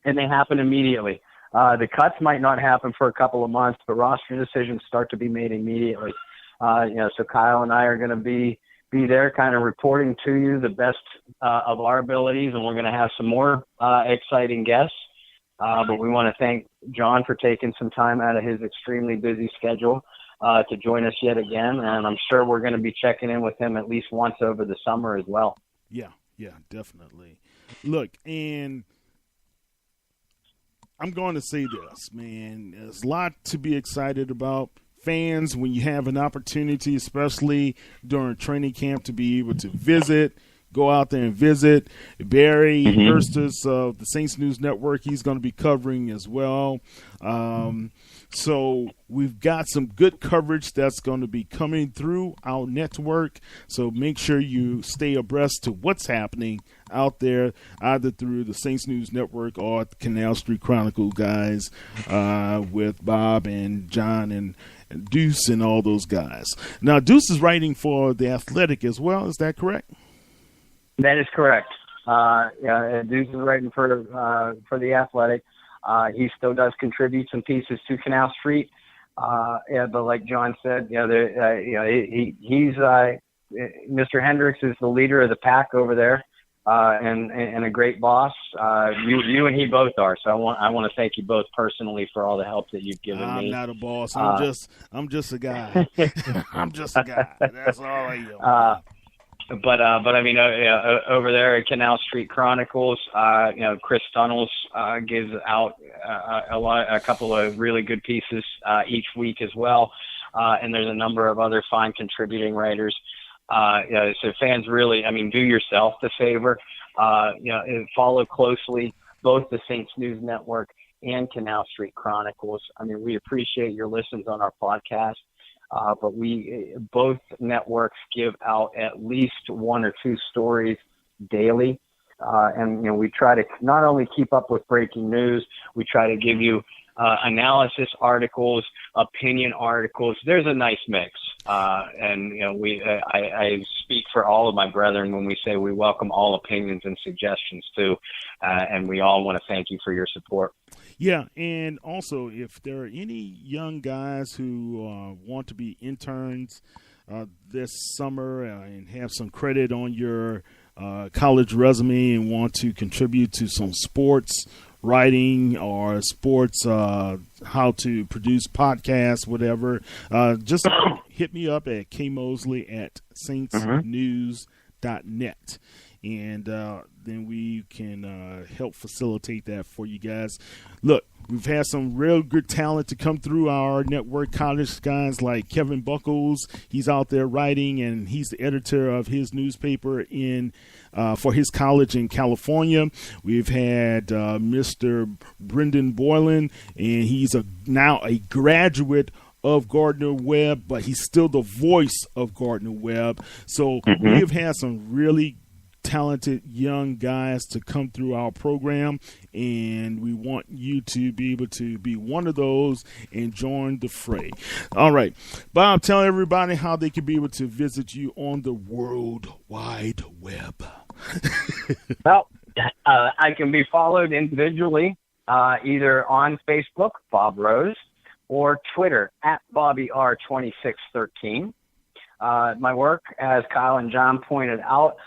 and they happen immediately. The cuts might not happen for a couple of months, but roster decisions start to be made immediately. So Kyle and I are going to be there, kind of reporting to you the best of our abilities, and we're going to have some more exciting guests. But we want to thank John for taking some time out of his extremely busy schedule to join us yet again, and I'm sure we're going to be checking in with him at least once over the summer as well. Yeah, definitely. Look, and I'm going to say this, man. There's a lot to be excited about. Fans, when you have an opportunity, especially during training camp, to be able to go out there and visit. Barry Hurstis of the Saints News Network, he's going to be covering as well. So we've got some good coverage that's going to be coming through our network. So make sure you stay abreast to what's happening out there, either through the Saints News Network or the Canal Street Chronicles guys with Bob and John and Deuce and all those guys. Now, Deuce is writing for The Athletic as well. Is that correct? That is correct. Deuce is writing for The Athletic. He still does contribute some pieces to Canal Street. But like John said, he's Mr. Hendrix is the leader of the pack over there, and a great boss. You and he both are. So I want to thank you both personally for all the help that you've given me. I'm not a boss. I'm just a guy. I'm just a guy. That's all I am. But I mean, over there at Canal Street Chronicles, Chris Tunnels gives out a couple of really good pieces each week as well, and there's a number of other fine contributing writers. So fans really, I mean, do yourself the favor, follow closely both the Saints News Network and Canal Street Chronicles. I mean, we appreciate your listens on our podcast. But both networks give out at least one or two stories daily. And we try to not only keep up with breaking news, we try to give you analysis articles, opinion articles. There's a nice mix. I speak for all of my brethren when we say we welcome all opinions and suggestions too. And we all want to thank you for your support. Yeah, and also if there are any young guys who want to be interns this summer and have some credit on your college resume and want to contribute to some sports writing or sports, how to produce podcasts, whatever, just hit me up at kmosley@saintsnews.net. And then we can help facilitate that for you guys. Look, we've had some real good talent to come through our network. College guys like Kevin Buckles. He's out there writing, and he's the editor of his newspaper for his college in California. We've had Mr. Brendan Boylan, and he's now a graduate of Gardner-Webb, but he's still the voice of Gardner-Webb. So we have had some really talented young guys to come through our program, and we want you to be able to be one of those and join the fray. All right, Bob, tell everybody how they can be able to visit you on the World Wide Web. Well, I can be followed individually, either on Facebook, Bob Rose, or Twitter @BobbyR2613. My work, as Kyle and John pointed out,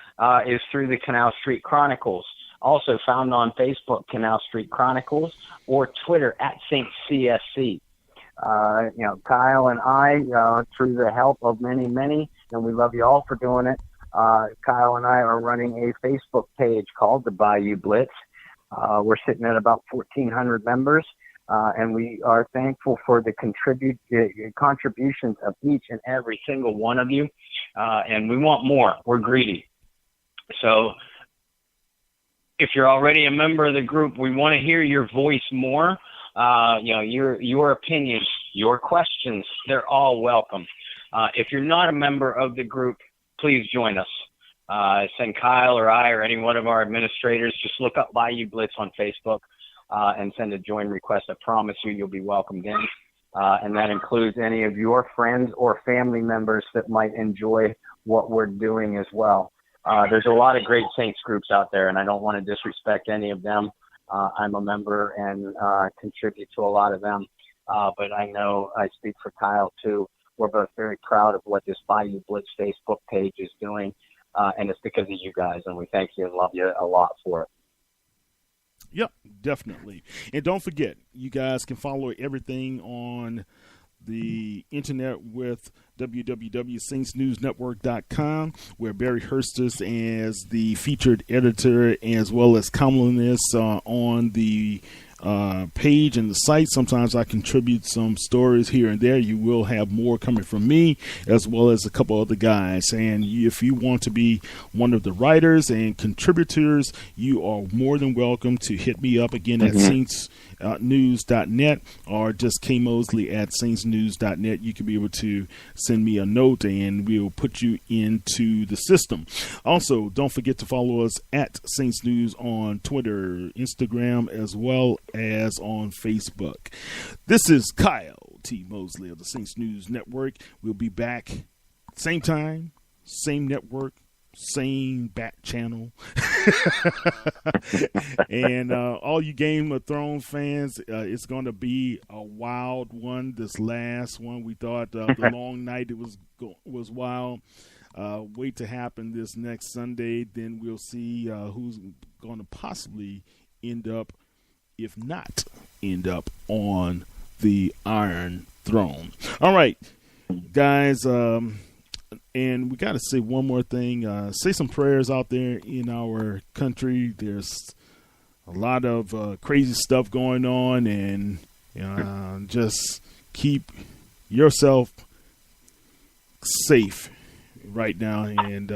is through the Canal Street Chronicles, also found on Facebook, Canal Street Chronicles, or Twitter @SaintCSC. Kyle and I, through the help of many, and we love you all for doing it, Kyle and I are running a Facebook page called the Bayou Blitz. We're sitting at about 1,400 members. And we are thankful for the contributions of each and every single one of you. And we want more. We're greedy. So if you're already a member of the group, we want to hear your voice more. Your opinions, your questions, they're all welcome. If you're not a member of the group, please join us. Send Kyle or I or any one of our administrators, just look up Bayou Blitz on Facebook. And send a join request. I promise you'll be welcomed in. And that includes any of your friends or family members that might enjoy what we're doing as well. There's a lot of great Saints groups out there, and I don't want to disrespect any of them. I'm a member and contribute to a lot of them. But I know I speak for Kyle, too. We're both very proud of what this Bayou Blitz Facebook page is doing, and it's because of you guys, and we thank you and love you a lot for it. Yep, definitely. And don't forget, you guys can follow everything on the internet with www.saintsnewsnetwork.com, where Barry Hurstis as the featured editor as well as columnist on the page and the site. Sometimes I contribute some stories here and there. You will have more coming from me as well as a couple other guys. And if you want to be one of the writers and contributors, you are more than welcome to hit me up again at saintsnews.net or just kmosley@saintsnews.net. You can be able to send me a note and we'll put you into the system. Also, don't forget to follow us at Saints News on Twitter, Instagram, as well as on Facebook. This is Kyle T. Mosley of the Saints News Network. We'll be back same time, same network, same back channel. And all you Game of Thrones fans, it's going to be a wild one. This last one, we thought the long night, it was wild. wait to happen this next Sunday. Then we'll see who's going to possibly end up, if not end up, on the Iron Throne. All right, guys. And we got to say one more thing. Say some prayers out there in our country. There's a lot of crazy stuff going on, and just keep yourself safe right now. And,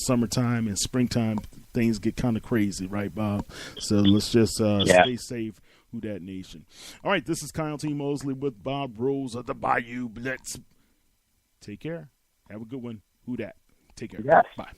summertime and springtime, things get kind of crazy, right, Bob? So let's just stay safe. Who Dat Nation. All right, this is Kyle T. Mosley with Bob Rose of the Bayou Blitz. Take care. Have a good one. Who Dat? Take care. Yes. Bye.